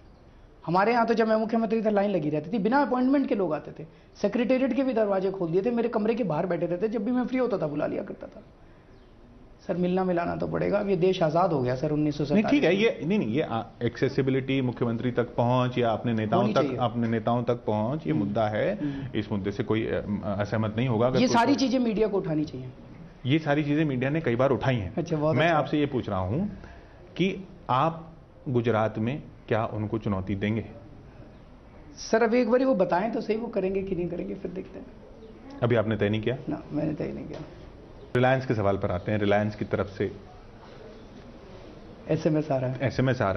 हमारे यहाँ तो जब मैं मुख्यमंत्री था लाइन लगी रहती थी, बिना अपॉइंटमेंट के लोग आते थे, सेक्रेटेरिएट के भी दरवाजे खोल दिए थे, मेरे कमरे के बाहर बैठे रहते, जब भी मैं फ्री होता था बुला लिया करता था। सर मिलना मिलाना तो पड़ेगा, अब ये देश आजाद हो गया सर 1947। ठीक है, ये एक्सेसिबिलिटी, मुख्यमंत्री तक पहुंच या अपने नेताओं तक पहुंच, ये मुद्दा है। इस मुद्दे से कोई असहमत नहीं होगा। ये सारी चीजें मीडिया को उठानी चाहिए। ये सारी चीजें मीडिया ने कई बार उठाई हैं। अच्छा, मैं आपसे ये पूछ रहा हूं कि आप गुजरात में क्या उनको चुनौती देंगे? सर अभी एक बार वो बताएं तो सही, वो करेंगे कि नहीं करेंगे, फिर देखते हैं। अभी आपने तय नहीं किया? ना, मैंने तय नहीं किया। रिलायंस के सवाल पर आते हैं। रिलायंस की तरफ से एसएमएस आ रहा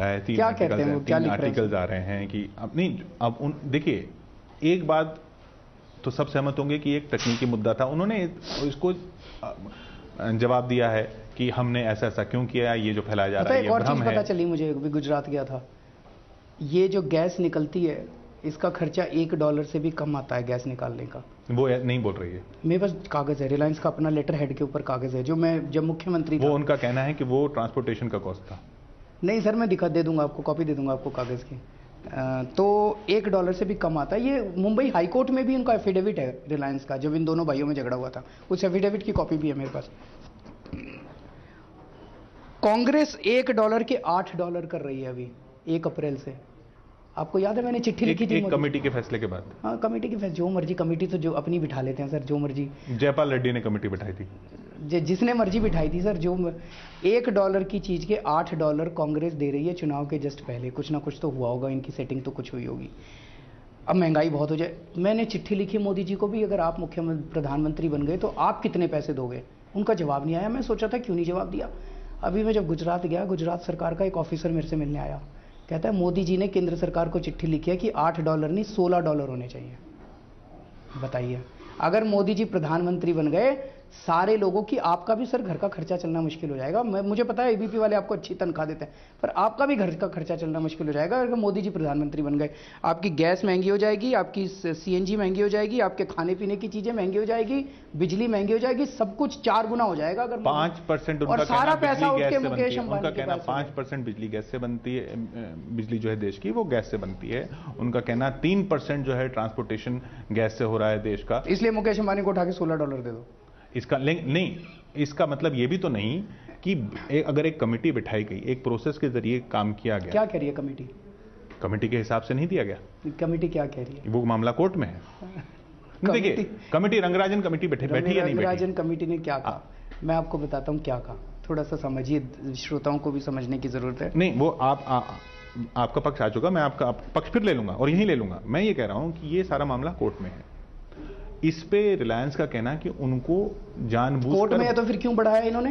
है। 3 आर्टिकल्स आ रहे हैं कि अब देखिए, एक बात तो सब सहमत होंगे कि एक तकनीकी मुद्दा था, उन्होंने इसको जवाब दिया है कि हमने ऐसा क्यों किया, ये जो फैलाया जा रहा है ये भ्रम है। पता चली मुझे, अभी गुजरात गया था, ये जो गैस निकलती है इसका खर्चा $1 से भी कम आता है गैस निकालने का। वो नहीं बोल रही है, मेरे पास कागज है, रिलायंस का अपना लेटर हेड के ऊपर कागज है, जो मैं जब मुख्यमंत्री था, वो उनका कहना है कि वो ट्रांसपोर्टेशन का कॉस्ट था। नहीं सर, मैं दे दूंगा आपको, कॉपी दे दूंगा आपको कागज की। तो $1 से भी कम आता है। ये मुंबई हाई कोर्ट में भी उनका एफिडेविट है रिलायंस का, जब इन दोनों भाइयों में झगड़ा हुआ था, उस एफिडेविट की कॉपी भी है मेरे पास। कांग्रेस $1 के $8 कर रही है अभी 1 अप्रैल से। आपको याद है मैंने चिट्ठी लिखी थी एक कमेटी के फैसले के बाद? हाँ, कमेटी के फैसले, जो मर्जी कमेटी तो जो अपनी बिठा लेते हैं सर, जो मर्जी। जयपाल रेड्डी ने कमेटी बिठाई थी, जिसने मर्जी बिठाई थी सर। जो $1 की चीज के $8 कांग्रेस दे रही है चुनाव के जस्ट पहले। कुछ ना कुछ तो हुआ होगा, इनकी सेटिंग तो कुछ हुई होगी। अब महंगाई बहुत हो जाए, मैंने चिट्ठी लिखी मोदी जी को भी, अगर आप मुख्यमंत्री प्रधानमंत्री बन गए तो आप कितने पैसे दोगे? उनका जवाब नहीं आया। मैं सोचा था क्यों नहीं जवाब दिया। अभी मैं जब गुजरात गया, गुजरात सरकार का एक ऑफिसर मेरे से मिलने आया, कहता है मोदी जी ने केंद्र सरकार को चिट्ठी लिखी है कि $8 नहीं $16 होने चाहिए। बताइए, अगर मोदी जी प्रधानमंत्री बन गए, सारे लोगों की, आपका भी सर घर का खर्चा चलना मुश्किल हो जाएगा। मुझे पता है एबीपी वाले आपको अच्छी तनख्वाह देते हैं, पर आपका भी घर का खर्चा चलना मुश्किल हो जाएगा अगर मोदी जी प्रधानमंत्री बन गए। आपकी गैस महंगी हो जाएगी, आपकी सीएनजी महंगी हो जाएगी, आपके खाने पीने की चीजें महंगी हो जाएगी, बिजली महंगी हो जाएगी, सब कुछ 4 गुना हो जाएगा अगर 5% और सारा पैसा उठ के मुकेश अंबानी उनका कहना 5% बिजली गैस से बनती है, बिजली जो है देश की वो गैस से बनती है। उनका कहना 3% जो है ट्रांसपोर्टेशन गैस से हो रहा है देश का। इसलिए मुकेश अंबानी को उठा के $16 दे दो। इसका नहीं, इसका मतलब ये भी तो नहीं कि अगर एक कमेटी बिठाई गई, एक प्रोसेस के जरिए काम किया गया। क्या कह रही है कमेटी? कमेटी के हिसाब से नहीं दिया गया। कमेटी क्या कह रही है? वो मामला कोर्ट में है। देखिए, कमेटी रंगराजन कमेटी बैठी है या नहीं बैठी? रंगराजन कमेटी ने क्या कहा, मैं आपको बताता हूँ क्या कहा, थोड़ा सा समझिए, श्रोताओं को भी समझने की जरूरत है। नहीं, वो आपका पक्ष आ चुका, मैं आपका पक्ष फिर ले लूंगा और यही ले लूंगा। मैं ये कह रहा हूं कि ये सारा मामला कोर्ट में है। इस पे रिलायंस का कहना कि उनको जानबूझकर कोर्ट में है तो फिर क्यों बढ़ाया इन्होंने?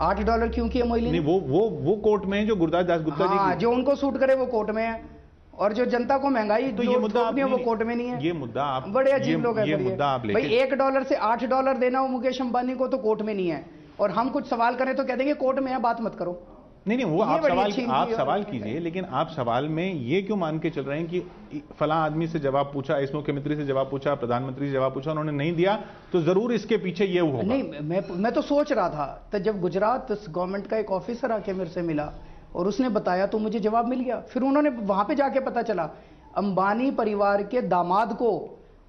$8 क्यों किया मोइली ने? नहीं, वो कोर्ट में है जो गुरदास दासगुप्ता जी की, जो उनको सूट करे वो कोर्ट में है, और जो जनता को महंगाई तो ये मुद्दा नहीं है वो कोर्ट में नहीं है। ये मुद्दा आप बड़े अजीब लोग हैं। ये मुद्दा आप लेके भाई $1 से $8 देना हो मुकेश अंबानी को तो कोर्ट में नहीं है, और हम कुछ सवाल करें तो कह देंगे कोर्ट में है, बात मत करो। नहीं, वो आप सवाल कीजिए, लेकिन आप सवाल में ये क्यों मान के चल रहे हैं कि फला आदमी से जवाब पूछा, इस मुख्यमंत्री से जवाब पूछा, प्रधानमंत्री से जवाब पूछा, उन्होंने नहीं दिया तो जरूर इसके पीछे ये होगा। नहीं, मैं तो सोच रहा था, तो जब गुजरात गवर्नमेंट का एक ऑफिसर आके मेरे से मिला और उसने बताया तो मुझे जवाब मिल गया। फिर उन्होंने वहां पे जाके पता चला अंबानी परिवार के दामाद को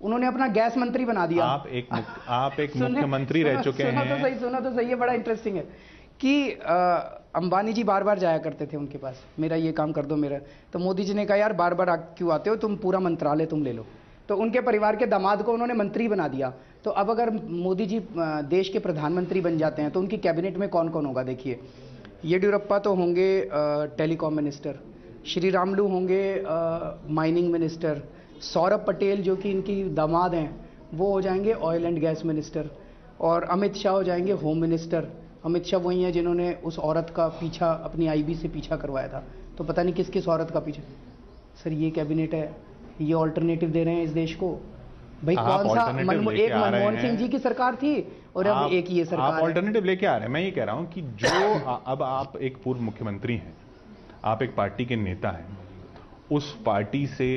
उन्होंने अपना गैस मंत्री बना दिया। आप एक मुख्यमंत्री रह चुके हैं। सुना तो सही है, बड़ा इंटरेस्टिंग है कि अंबानी जी बार बार जाया करते थे उनके पास, मेरा ये काम कर दो मेरा। तो मोदी जी ने कहा यार बार बार क्यों आते हो, तुम पूरा मंत्रालय तुम ले लो। तो उनके परिवार के दामाद को उन्होंने मंत्री बना दिया। तो अब अगर मोदी जी देश के प्रधानमंत्री बन जाते हैं तो उनकी कैबिनेट में कौन कौन होगा? देखिए, येडियुरप्पा तो होंगे टेलीकॉम मिनिस्टर, श्री रामुलु होंगे माइनिंग मिनिस्टर, सौरभ पटेल जो कि इनकी दामाद हैं वो हो जाएंगे ऑयल एंड गैस मिनिस्टर, और अमित शाह हो जाएंगे होम मिनिस्टर। अमित शाह वही है जिन्होंने उस औरत का पीछा अपनी आईबी से पीछा करवाया था, तो पता नहीं किस किस औरत का पीछा। सर ये कैबिनेट है, ये ऑल्टरनेटिव दे रहे हैं इस देश को। भाई कौन सा एक मनमोहन सिंह जी की सरकार थी और अब एक ये सरकार आप ऑल्टरनेटिव लेके आ रहे हैं। मैं ये कह रहा हूं कि जो अब आप एक पूर्व मुख्यमंत्री हैं, आप एक पार्टी के नेता हैं, उस पार्टी से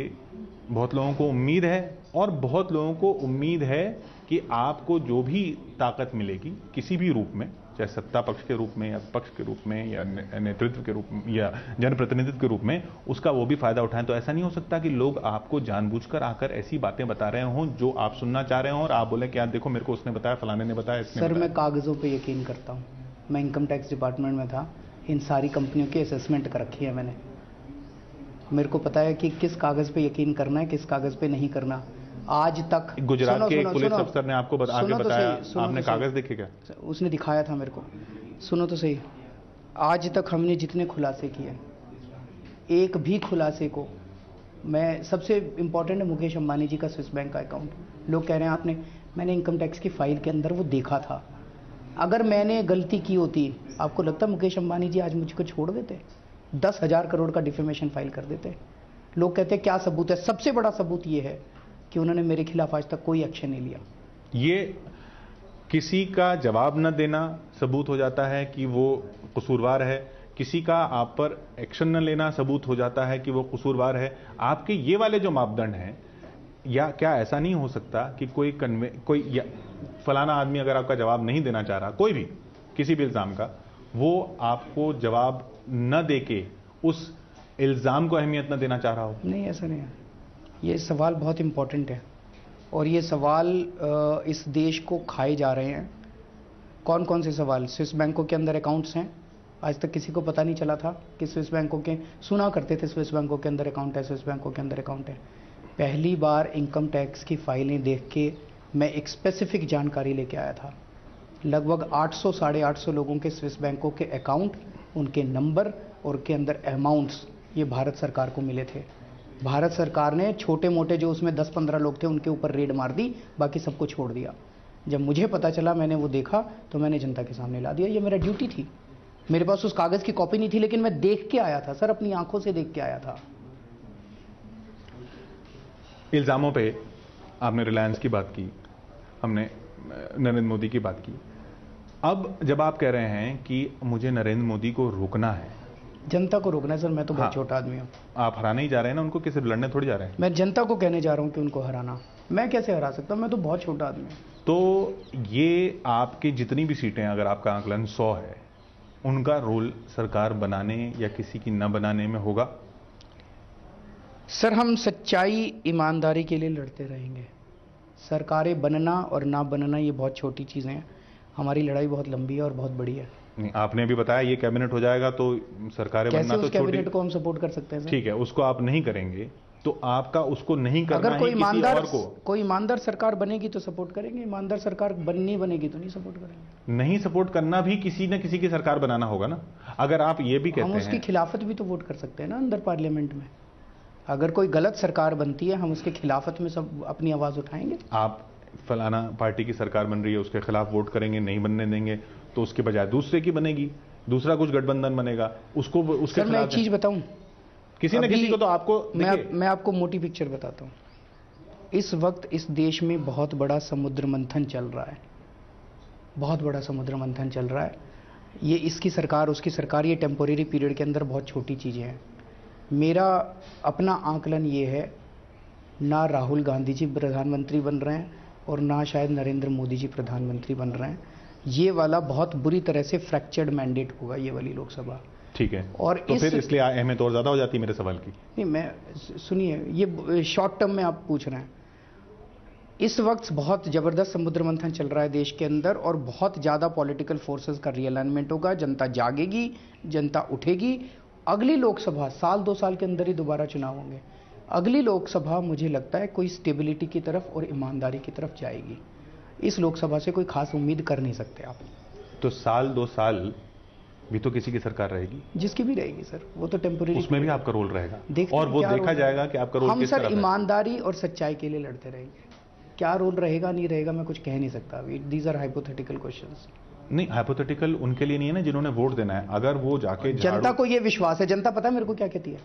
बहुत लोगों को उम्मीद है, और बहुत लोगों को उम्मीद है कि आपको जो भी ताकत मिलेगी किसी भी रूप में, चाहे सत्ता पक्ष के रूप में या विपक्ष के रूप में या नेतृत्व के रूप में या जनप्रतिनिधित्व के रूप में, उसका वो भी फायदा उठाएं। तो ऐसा नहीं हो सकता कि लोग आपको जानबूझकर आकर ऐसी बातें बता रहे हों जो आप सुनना चाह रहे हों और आप बोले कि यार देखो मेरे को उसने बताया, फलाने ने बताया, इसने सर मैं कागजों पे यकीन करता हूँ। मैं इनकम टैक्स डिपार्टमेंट में था, इन सारी कंपनियों की असेसमेंट कर रखी है मैंने। मेरे को पता है कि किस कागज पे यकीन करना है, किस कागज पे नहीं करना। आज तक गुजरात के पुलिस अफसर ने आपको आगे बताया, आपने कागज देखे क्या? उसने दिखाया था मेरे को। सुनो तो सही, आज तक हमने जितने खुलासे किए, एक भी खुलासे को, मैं सबसे इंपॉर्टेंट है मुकेश अंबानी जी का स्विस बैंक का अकाउंट। लोग कह रहे हैं आपने, मैंने इनकम टैक्स की फाइल के अंदर वो देखा था। अगर मैंने गलती की होती, आपको लगता है मुकेश अंबानी जी आज मुझको छोड़ देते? 10,000 करोड़ का डिफेमेशन फाइल कर देते। लोग कहते हैं क्या सबूत है? सबसे बड़ा सबूत ये है कि उन्होंने मेरे खिलाफ आज तक कोई एक्शन नहीं लिया। ये किसी का जवाब न देना सबूत हो जाता है कि वो कसूरवार है, किसी का आप पर एक्शन न लेना सबूत हो जाता है कि वो कसूरवार है। आपके ये वाले जो मापदंड हैं, या क्या ऐसा नहीं हो सकता कि कोई फलाना आदमी अगर आपका जवाब नहीं देना चाह रहा, कोई भी किसी भी इल्जाम का, वो आपको जवाब न देके उस इल्जाम को अहमियत न देना चाह रहा हो? नहीं, ऐसा नहीं है। ये सवाल बहुत इंपॉर्टेंट है और ये सवाल इस देश को खाए जा रहे हैं। कौन कौन से सवाल? स्विस बैंकों के अंदर अकाउंट्स हैं, आज तक किसी को पता नहीं चला था कि स्विस बैंकों के, सुना करते थे स्विस बैंकों के अंदर अकाउंट है, स्विस बैंकों के अंदर अकाउंट है। पहली बार इनकम टैक्स की फाइलें देख के मैं एक स्पेसिफिक जानकारी लेके आया था। लगभग 800 साढ़े 800 लोगों के स्विस बैंकों के अकाउंट, उनके नंबर और के अंदर अमाउंट्स ये भारत सरकार को मिले थे। भारत सरकार ने छोटे मोटे जो उसमें 10-15 लोग थे उनके ऊपर रेड मार दी, बाकी सबको छोड़ दिया। जब मुझे पता चला, मैंने वो देखा तो मैंने जनता के सामने ला दिया। ये मेरा ड्यूटी थी। मेरे पास उस कागज़ की कॉपी नहीं थी, लेकिन मैं देख के आया था सर, अपनी आंखों से देख के आया था। इल्ज़ामों पे आपने रिलायंस की बात की, हमने नरेंद्र मोदी की बात की। अब जब आप कह रहे हैं कि मुझे नरेंद्र मोदी को रोकना है, जनता को रोकना है सर, मैं तो बहुत छोटा आदमी हूँ। आप हराने ही जा रहे हैं ना उनको, किसी लड़ने थोड़ी जा रहे हैं। मैं जनता को कहने जा रहा हूँ कि उनको हराना, मैं कैसे हरा सकता हूँ, मैं तो बहुत छोटा आदमी हूँ। तो ये आपकी जितनी भी सीटें, अगर आपका आकलन 100 है, उनका रोल सरकार बनाने या किसी की न बनाने में होगा? सर हम सच्चाई ईमानदारी के लिए लड़ते रहेंगे। सरकारें बनना और ना बनना ये बहुत छोटी चीज़ें हैं। हमारी लड़ाई बहुत लंबी है और बहुत बड़ी है। नहीं, आपने अभी बताया ये कैबिनेट हो जाएगा तो सरकारें बनना तो कैसे उस कैबिनेट को हम सपोर्ट कर सकते हैं सर? ठीक है, उसको आप नहीं करेंगे तो आपका उसको नहीं करना अगर कोई ही किसी और को। कोई ईमानदार सरकार बनेगी तो सपोर्ट करेंगे, ईमानदार सरकार नहीं बनेगी तो नहीं सपोर्ट करेंगे। नहीं सपोर्ट करना भी किसी न किसी की सरकार बनाना होगा ना। अगर आप ये भी कहते हैं, हम उसकी खिलाफत भी तो वोट कर सकते हैं ना अंदर पार्लियामेंट में। अगर कोई गलत सरकार बनती है, हम उसके खिलाफत में सब अपनी आवाज उठाएंगे। आप फलाना पार्टी की सरकार बन रही है, उसके खिलाफ वोट करेंगे, नहीं बनने देंगे, तो उसके बजाय दूसरे की बनेगी, दूसरा कुछ गठबंधन बनेगा, उसको उसके खिलाफ। मैं एक चीज बताऊं, किसी न किसी को तो आपको मैं आपको मोटी पिक्चर बताता हूं। इस वक्त इस देश में बहुत बड़ा समुद्र मंथन चल रहा है, बहुत बड़ा समुद्र मंथन चल रहा है। ये इसकी सरकार उसकी सरकार, ये टेम्पोरेरी पीरियड के अंदर बहुत छोटी चीज़ें हैं। मेरा अपना आकलन ये है, ना राहुल गांधी जी प्रधानमंत्री बन रहे हैं और ना शायद नरेंद्र मोदी जी प्रधानमंत्री बन रहे हैं। ये वाला बहुत बुरी तरह से फ्रैक्चर्ड मैंडेट होगा, ये वाली लोकसभा। ठीक है, और तो फिर इसलिए अहमियत और ज्यादा हो जाती है मेरे सवाल की। नहीं, मैं सुनिए, ये शॉर्ट टर्म में आप पूछ रहे हैं। इस वक्त बहुत जबरदस्त समुद्र मंथन चल रहा है देश के अंदर और बहुत ज़्यादा पॉलिटिकल फोर्सेस का रिअलाइनमेंट होगा। जनता जागेगी, जनता उठेगी। अगली लोकसभा साल 2 साल के अंदर ही दोबारा चुनाव होंगे। अगली लोकसभा मुझे लगता है कोई स्टेबिलिटी की तरफ और ईमानदारी की तरफ जाएगी। इस लोकसभा से कोई खास उम्मीद कर नहीं सकते आप। तो साल 2 साल भी तो किसी की सरकार रहेगी, जिसकी भी रहेगी सर, वो तो टेम्पोरेरी, उसमें भी आपका रोल रहेगा और वो देखा जाएगा कि आपका रोल हम किस सर तरफ है। ईमानदारी और सच्चाई के लिए लड़ते रहेंगे। क्या रोल रहेगा नहीं रहेगा मैं कुछ कह नहीं सकता अभी। These are hypothetical questions. नहीं, हाइपोथेटिकल उनके लिए नहीं है ना जिन्होंने वोट देना है। अगर वो जाके जनता को ये विश्वास है, जनता पता है मेरे को क्या कहती है?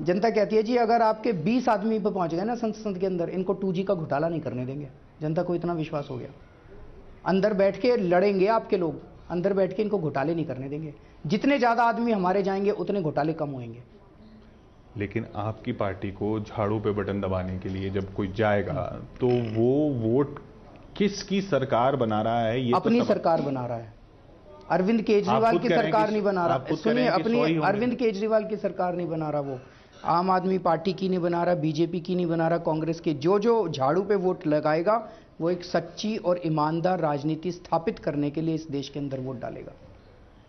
जनता कहती है जी अगर आपके 20 आदमी पे पहुंच गए ना संसद के अंदर, इनको 2G का घोटाला नहीं करने देंगे। जनता को इतना विश्वास हो गया, अंदर बैठ के लड़ेंगे आपके लोग, अंदर बैठ के इनको घोटाले नहीं करने देंगे। जितने ज्यादा आदमी हमारे जाएंगे उतने घोटाले कम होंगे। लेकिन आपकी पार्टी को झाड़ू पे बटन दबाने के लिए जब कोई जाएगा तो वो वोट किसकी सरकार बना रहा है? ये अपनी तो सरकार बना रहा है। अरविंद केजरीवाल की सरकार नहीं बना रहा। सुनिए, अपनी अरविंद केजरीवाल की सरकार नहीं बना रहा, वो आम आदमी पार्टी की नहीं बना रहा, बीजेपी की नहीं बना रहा, कांग्रेस की। जो झाड़ू पे वोट लगाएगा वो एक सच्ची और ईमानदार राजनीति स्थापित करने के लिए इस देश के अंदर वोट डालेगा।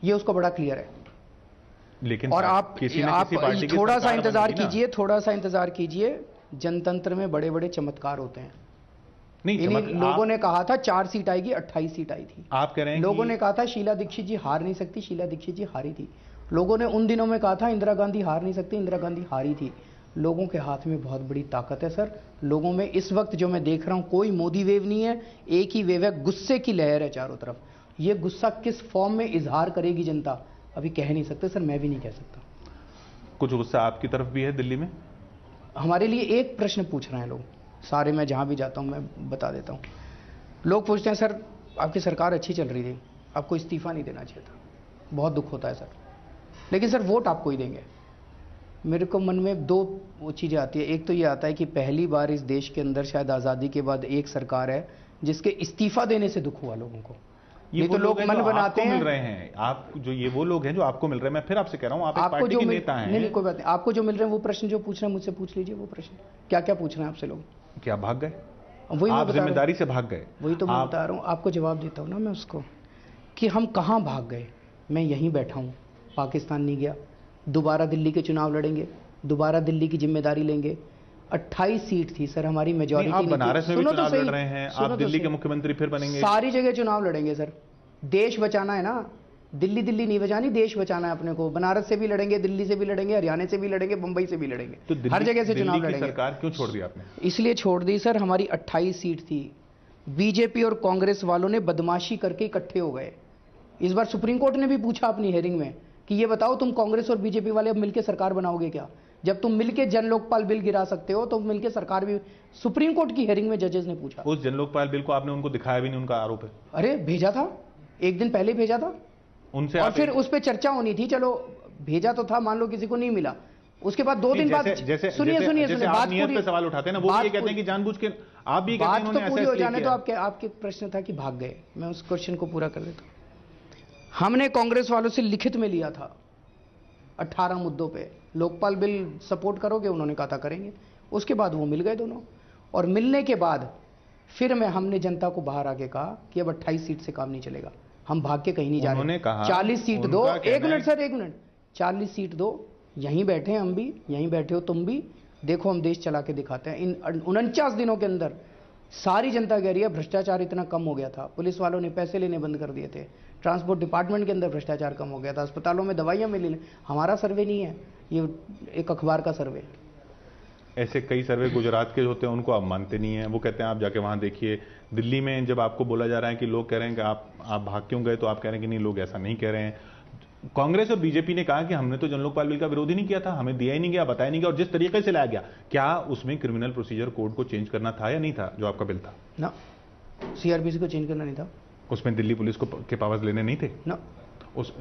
ये उसको बड़ा क्लियर है। लेकिन और आप थोड़ा सा इंतजार कीजिए, थोड़ा सा इंतजार कीजिए। जनतंत्र में बड़े बड़े चमत्कार होते हैं। नहीं, लोगों ने कहा था 4 सीट आएगी, 28 सीट आई थी। आप कह रहे हैं लोगों ने कहा था शीला दीक्षित जी हार नहीं सकती, शीला दीक्षित जी हारी थी। लोगों ने उन दिनों में कहा था इंदिरा गांधी हार नहीं सकती, इंदिरा गांधी हारी थी। लोगों के हाथ में बहुत बड़ी ताकत है सर। लोगों में इस वक्त जो मैं देख रहा हूं, कोई मोदी वेव नहीं है, एक ही वेव है, गुस्से की लहर है चारों तरफ। ये गुस्सा किस फॉर्म में इजहार करेगी जनता, अभी कह नहीं सकते सर, मैं भी नहीं कह सकता। कुछ गुस्सा आपकी तरफ भी है दिल्ली में? हमारे लिए एक प्रश्न पूछ रहे हैं लोग सारे, मैं जहां भी जाता हूं मैं बता देता हूं। लोग पूछते हैं सर आपकी सरकार अच्छी चल रही थी, आपको इस्तीफा नहीं देना चाहिए था। बहुत दुख होता है सर, लेकिन सर वोट आपको ही देंगे। मेरे को मन में 2 चीज़ें आती है। एक तो ये आता है कि पहली बार इस देश के अंदर शायद आज़ादी के बाद एक सरकार है जिसके इस्तीफा देने से दुख हुआ लोगों को। ये तो लोग मन बनाते हैं, मिल रहे हैं आप जो, ये वो लोग हैं जो आपको मिल रहे हैं। मैं फिर आपसे कह रहा हूं, आप एक पार्टी के नेता हैं। नहीं, कोई बात नहीं। आपको जो मिल रहे हैं वो प्रश्न जो पूछ रहे हैं मुझसे पूछ लीजिए। वो प्रश्न क्या क्या पूछ रहे हैं आपसे लोग? क्या भाग गए? वही आप जिम्मेदारी से भाग गए। वही तो मैं बता रहा हूँ, आपको जवाब देता हूँ ना मैं उसको, कि हम कहाँ भाग गए। मैं यहीं बैठा हूँ, पाकिस्तान नहीं गया, दोबारा दिल्ली के चुनाव लड़ेंगे, दोबारा दिल्ली की जिम्मेदारी लेंगे। 28 सीट थी सर हमारी, मेजॉरिटी आप बनारस में भी चुनाव लड़ रहे हैं, आप तो दिल्ली के मुख्यमंत्री फिर बनेंगे। सारी जगह चुनाव लड़ेंगे सर, देश बचाना है ना, दिल्ली दिल्ली नहीं बचानी, देश बचाना है अपने को। बनारस से भी लड़ेंगे, दिल्ली से भी लड़ेंगे, हरियाणा से भी लड़ेंगे, मुंबई से भी लड़ेंगे, तो हर जगह से चुनाव लड़ेंगे। सरकार क्यों छोड़ दी आपने? इसलिए छोड़ दी सर, हमारी 28 सीट थी, बीजेपी और कांग्रेस वालों ने बदमाशी करके इकट्ठे हो गए। इस बार सुप्रीम कोर्ट ने भी पूछा अपनी हेयरिंग में कि ये बताओ तुम कांग्रेस और बीजेपी वाले अब मिलकर सरकार बनाओगे क्या? जब तुम मिलकर जन लोकपाल बिल गिरा सकते हो तो मिलकर सरकार भी, सुप्रीम कोर्ट की हेयरिंग में जजेस ने पूछा। उस जन लोकपाल बिल को आपने उनको दिखाया भी नहीं, उनका आरोप है। अरे भेजा था, एक दिन पहले भेजा था उनसे, और फिर उस पर चर्चा होनी थी। चलो भेजा तो था, मान लो किसी को नहीं मिला, उसके बाद 2 दिन बाद सुनिए बात नियत पे सवाल उठाते हैं ना, वो भी ये कहते हैं कि जानबूझ के, आप भी कहते हैं बात तो पूरी हो जाने तो आपके प्रश्न था कि भाग गए, मैं उस क्वेश्चन को पूरा कर देता हूं। हमने कांग्रेस वालों से लिखित में लिया था 18 मुद्दों पे, लोकपाल बिल सपोर्ट करोगे? उन्होंने कहा था करेंगे। उसके बाद वो मिल गए दोनों, और मिलने के बाद फिर हमने जनता को बाहर आके कहा कि अब 28 सीट से काम नहीं चलेगा, हम भाग के कहीं नहीं जा रहे, 40 सीट दो। एक मिनट सर, एक मिनट, 40 सीट दो, यहीं बैठे हैं हम भी, यहीं बैठे हो तुम भी, देखो हम देश चला के दिखाते हैं। इन 49 दिनों के अंदर सारी जनता कह रही है भ्रष्टाचार इतना कम हो गया था, पुलिस वालों ने पैसे लेने बंद कर दिए थे, ट्रांसपोर्ट डिपार्टमेंट के अंदर भ्रष्टाचार कम हो गया था, अस्पतालों में दवाइयां मिली। हमारा सर्वे नहीं है, ये एक अखबार का सर्वे। ऐसे कई सर्वे गुजरात के होते हैं, उनको आप मानते नहीं है। वो कहते हैं आप जाके वहां देखिए। दिल्ली में जब आपको बोला जा रहा है कि लोग कह रहे हैं कि आप भाग क्यों गए, तो आप कह रहे हैं कि नहीं, लोग ऐसा नहीं कह रहे हैं। कांग्रेस और बीजेपी ने कहा कि हमने तो जन लोकपाल बिल का विरोध ही नहीं किया था, हमें दिया ही नहीं गया, बताया नहीं गया, और जिस तरीके से लाया गया, क्या उसमें क्रिमिनल प्रोसीजर कोड को चेंज करना था या नहीं था जो आपका बिल था? ना, सीआरपीसी को चेंज करना नहीं था, उसमें दिल्ली पुलिस को के पावर्स लेने नहीं थे ना।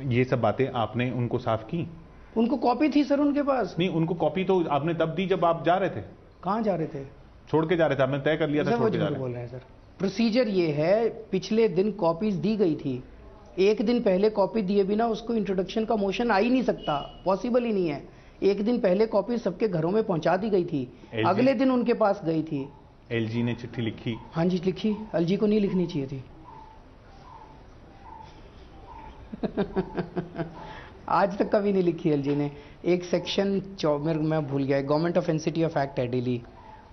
ये सब बातें आपने उनको साफ की? उनको कॉपी थी सर उनके पास। नहीं, उनको कॉपी तो आपने तब दी जब आप जा रहे थे। कहां जा रहे थे? छोड़ के जा रहे थे, आपने तय कर लिया था छोड़ के जा रहे थे। बोल रहे हैं सर, प्रोसीजर ये है, पिछले दिन कॉपीज दी गई थी, एक दिन पहले कॉपी दिए बिना उसको इंट्रोडक्शन का मोशन आ ही नहीं सकता, पॉसिबल ही नहीं है। एक दिन पहले कॉपी सबके घरों में पहुंचा दी गई थी, अगले दिन उनके पास गई थी। एलजी ने चिट्ठी लिखी? हाँ जी लिखी, एलजी को नहीं लिखनी चाहिए थी। आज तक कभी नहीं लिखी एलजी ने। एक सेक्शन मैं भूल गया, government of NCT of act है दिल्ली,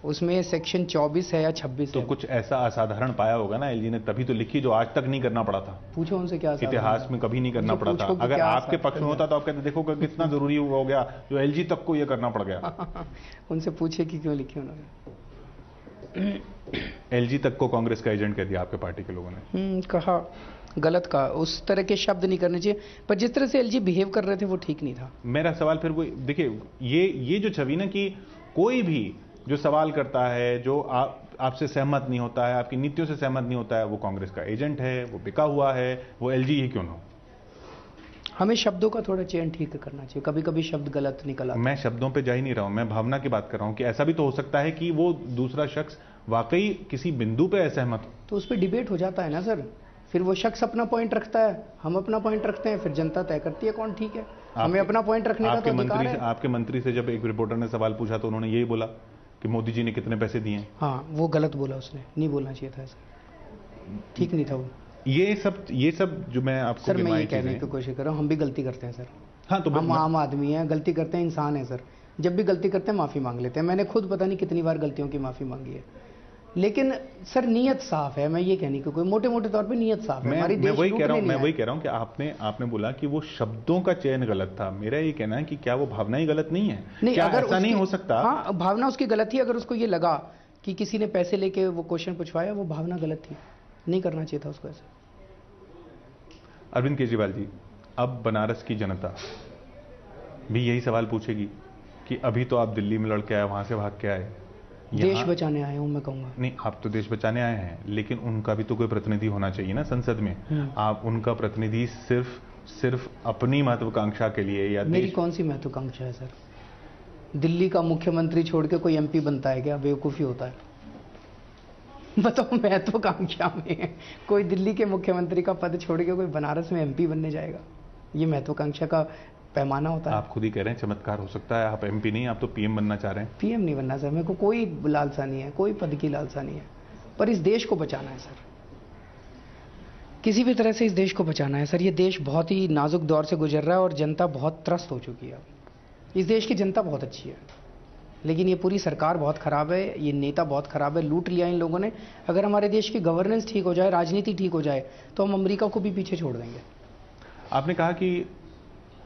उसमें सेक्शन 24 है या 26 तो है। कुछ ऐसा असाधारण पाया होगा ना एलजी ने, तभी तो लिखी, जो आज तक नहीं करना पड़ा था। पूछो उनसे क्या इतिहास में कभी नहीं करना पड़ा था। अगर आपके पक्ष में होता तो आप कहते देखो कितना जरूरी हो गया जो एलजी तक को ये करना पड़ गया। उनसे पूछे कि क्यों लिखी उन्होंने। एलजी तक को कांग्रेस का एजेंट कह दिया आपके पार्टी के लोगों ने। कहा, गलत कहा, उस तरह के शब्द नहीं करने चाहिए, पर जिस तरह से एलजी बिहेव कर रहे थे वो ठीक नहीं था। मेरा सवाल फिर वो देखिए, ये जो छवि ना कि कोई भी जो सवाल करता है, जो आपसे सहमत नहीं होता है, आपकी नीतियों से सहमत नहीं होता है, वो कांग्रेस का एजेंट है, वो बिका हुआ है, वो एलजी ही क्यों ना हो। हमें शब्दों का थोड़ा चयन ठीक करना चाहिए, कभी कभी शब्द गलत निकल आते। मैं शब्दों पे जा ही नहीं रहा हूं, मैं भावना की बात कर रहा हूं कि ऐसा भी तो हो सकता है कि वो दूसरा शख्स वाकई किसी बिंदु पे असहमत हो, तो उस पर डिबेट हो जाता है ना सर। फिर वो शख्स अपना पॉइंट रखता है, हम अपना पॉइंट रखते हैं, फिर जनता तय करती है कौन ठीक है। हमें अपना पॉइंट रखने का तो अधिकार है। आपके मंत्री से जब एक रिपोर्टर ने सवाल पूछा तो उन्होंने यही बोला कि मोदी जी ने कितने पैसे दिए। हाँ, वो गलत बोला, उसने नहीं बोलना चाहिए था ऐसा, ठीक नहीं था वो। ये सब जो मैं आपको सर मैं ये कहने की कोशिश कर रहा हूँ, हम भी गलती करते हैं सर। हाँ, तो हम आम आदमी हैं, गलती करते हैं, इंसान है सर। जब भी गलती करते हैं माफी मांग लेते हैं। मैंने खुद पता नहीं कितनी बार गलतियों की माफी मांगी है, लेकिन सर नीयत साफ है। मैं ये कहने की कोई मोटे मोटे तौर पे नीयत साफ है हमारी। मैं वही कह रहा हूँ कि आपने बोला कि वो शब्दों का चयन गलत था। मेरा ये कहना है कि क्या वो भावना ही गलत नहीं है? नहीं, क्या अगर ऐसा नहीं हो सकता? हाँ, भावना उसकी गलत थी। अगर उसको ये लगा कि किसी ने पैसे लेके वो क्वेश्चन पूछवाया, वो भावना गलत थी, नहीं करना चाहिए था उसको ऐसा। अरविंद केजरीवाल जी, अब बनारस की जनता भी यही सवाल पूछेगी कि अभी तो आप दिल्ली में लड़के आए, वहां से भाग के आए, देश बचाने आए हूं मैं कहूंगा। नहीं, आप तो देश बचाने आए हैं, लेकिन उनका भी तो कोई प्रतिनिधि होना चाहिए ना संसद में। आप उनका प्रतिनिधि सिर्फ अपनी महत्वाकांक्षा के लिए या मेरी कौन सी महत्वाकांक्षा है सर? दिल्ली का मुख्यमंत्री छोड़ के कोई एमपी बनता है क्या? बेवकूफी होता है। बताओ, महत्वाकांक्षा में कोई दिल्ली के मुख्यमंत्री का पद छोड़ के कोई बनारस में एमपी बनने जाएगा? ये महत्वाकांक्षा का पैमाना होता है। आप खुद ही कह रहे हैं चमत्कार हो सकता है, आप एमपी नहीं, आप तो पीएम बनना चाह रहे हैं। पीएम नहीं बनना सर, मेरे को कोई लालसा नहीं है, कोई पद की लालसा नहीं है, पर इस देश को बचाना है सर। किसी भी तरह से इस देश को बचाना है सर। ये देश बहुत ही नाजुक दौर से गुजर रहा है और जनता बहुत त्रस्त हो चुकी है। इस देश की जनता बहुत अच्छी है, लेकिन ये पूरी सरकार बहुत ख़राब है, ये नेता बहुत ख़राब है, लूट लिया इन लोगों ने। अगर हमारे देश की गवर्नेंस ठीक हो जाए, राजनीति ठीक हो जाए, तो हम अमेरिका को भी पीछे छोड़ देंगे। आपने कहा कि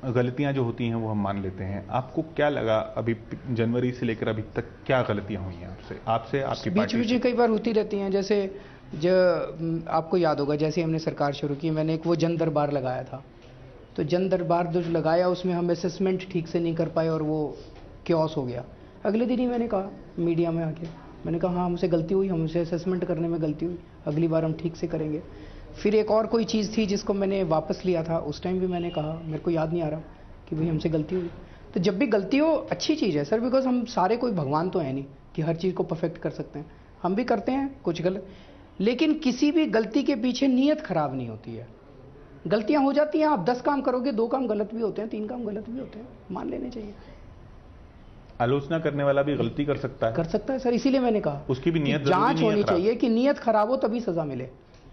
गलतियां जो होती हैं वो हम मान लेते हैं। आपको क्या लगा अभी जनवरी से लेकर अभी तक क्या गलतियां हुई हैं आपसे आपकी बीच बीच में कई बार होती रहती हैं। जैसे आपको याद होगा, जैसे हमने सरकार शुरू की, मैंने एक वो जन दरबार लगाया था। तो जन दरबार जो लगाया उसमें हम असेसमेंट ठीक से नहीं कर पाए और वो क्योस हो गया। अगले दिन ही मैंने कहा मीडिया में आके, मैंने कहा हाँ हमसे गलती हुई, हमसे असेसमेंट करने में गलती हुई, अगली बार हम ठीक से करेंगे। फिर एक और कोई चीज़ थी जिसको मैंने वापस लिया था, उस टाइम भी मैंने कहा, मेरे को याद नहीं आ रहा कि भाई हमसे गलती हुई। तो जब भी गलती हो अच्छी चीज़ है सर, बिकॉज हम सारे कोई भगवान तो है नहीं कि हर चीज़ को परफेक्ट कर सकते हैं। हम भी करते हैं कुछ गलत, लेकिन किसी भी गलती के पीछे नीयत खराब नहीं होती है। गलतियां हो जाती हैं, आप 10 काम करोगे, 2 काम गलत भी होते हैं, 3 काम गलत भी होते हैं, मान लेने चाहिए। आलोचना करने वाला भी गलती कर सकता है सर, इसीलिए मैंने कहा उसकी भी नीयत जांच होनी चाहिए कि नीयत खराब हो तभी सजा मिले।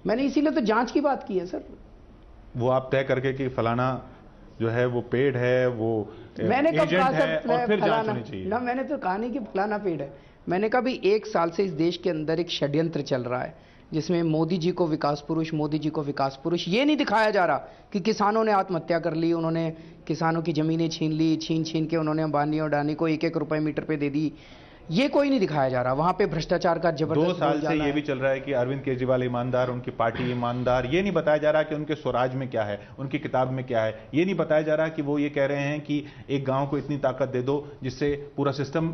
मैंने इसीलिए तो जांच की बात की है सर। वो आप तय करके कि फलाना जो है वो पेड है, वो मैंने कब कहा सर और फिर जांच होनी चाहिए ना, मैंने तो कहा नहीं कि फलाना पेड है। मैंने कहा भी 1 साल से इस देश के अंदर एक षड्यंत्र चल रहा है जिसमें मोदी जी को विकास पुरुष, मोदी जी को विकास पुरुष ये नहीं दिखाया जा रहा कि किसानों ने आत्महत्या कर ली, उन्होंने किसानों की जमीनें छीन ली, छीन के उन्होंने अंबानी और अडानी को 1-1 रुपए मीटर पे दे दी। ये कोई नहीं दिखाया जा रहा। वहां पे भ्रष्टाचार का जबरदस्त 2 साल से ये भी चल रहा है कि अरविंद केजरीवाल ईमानदार, उनकी पार्टी ईमानदार। ये नहीं बताया जा रहा कि उनके स्वराज में क्या है, उनकी किताब में क्या है। ये नहीं बताया जा रहा कि वो ये कह रहे हैं कि एक गांव को इतनी ताकत दे दो जिससे पूरा सिस्टम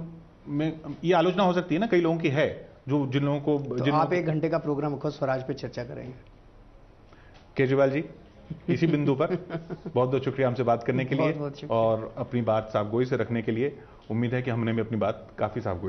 में। ये आलोचना हो सकती है ना, कई लोगों की है, जो जिन लोगों को तो आप 1 घंटे का प्रोग्राम रखो, स्वराज पे चर्चा करेंगे। केजरीवाल जी इसी बिंदु पर बहुत बहुत शुक्रिया हमसे बात करने के लिए और अपनी बात साफगोई से रखने के लिए। उम्मीद है कि हमने भी अपनी बात काफी साफगोई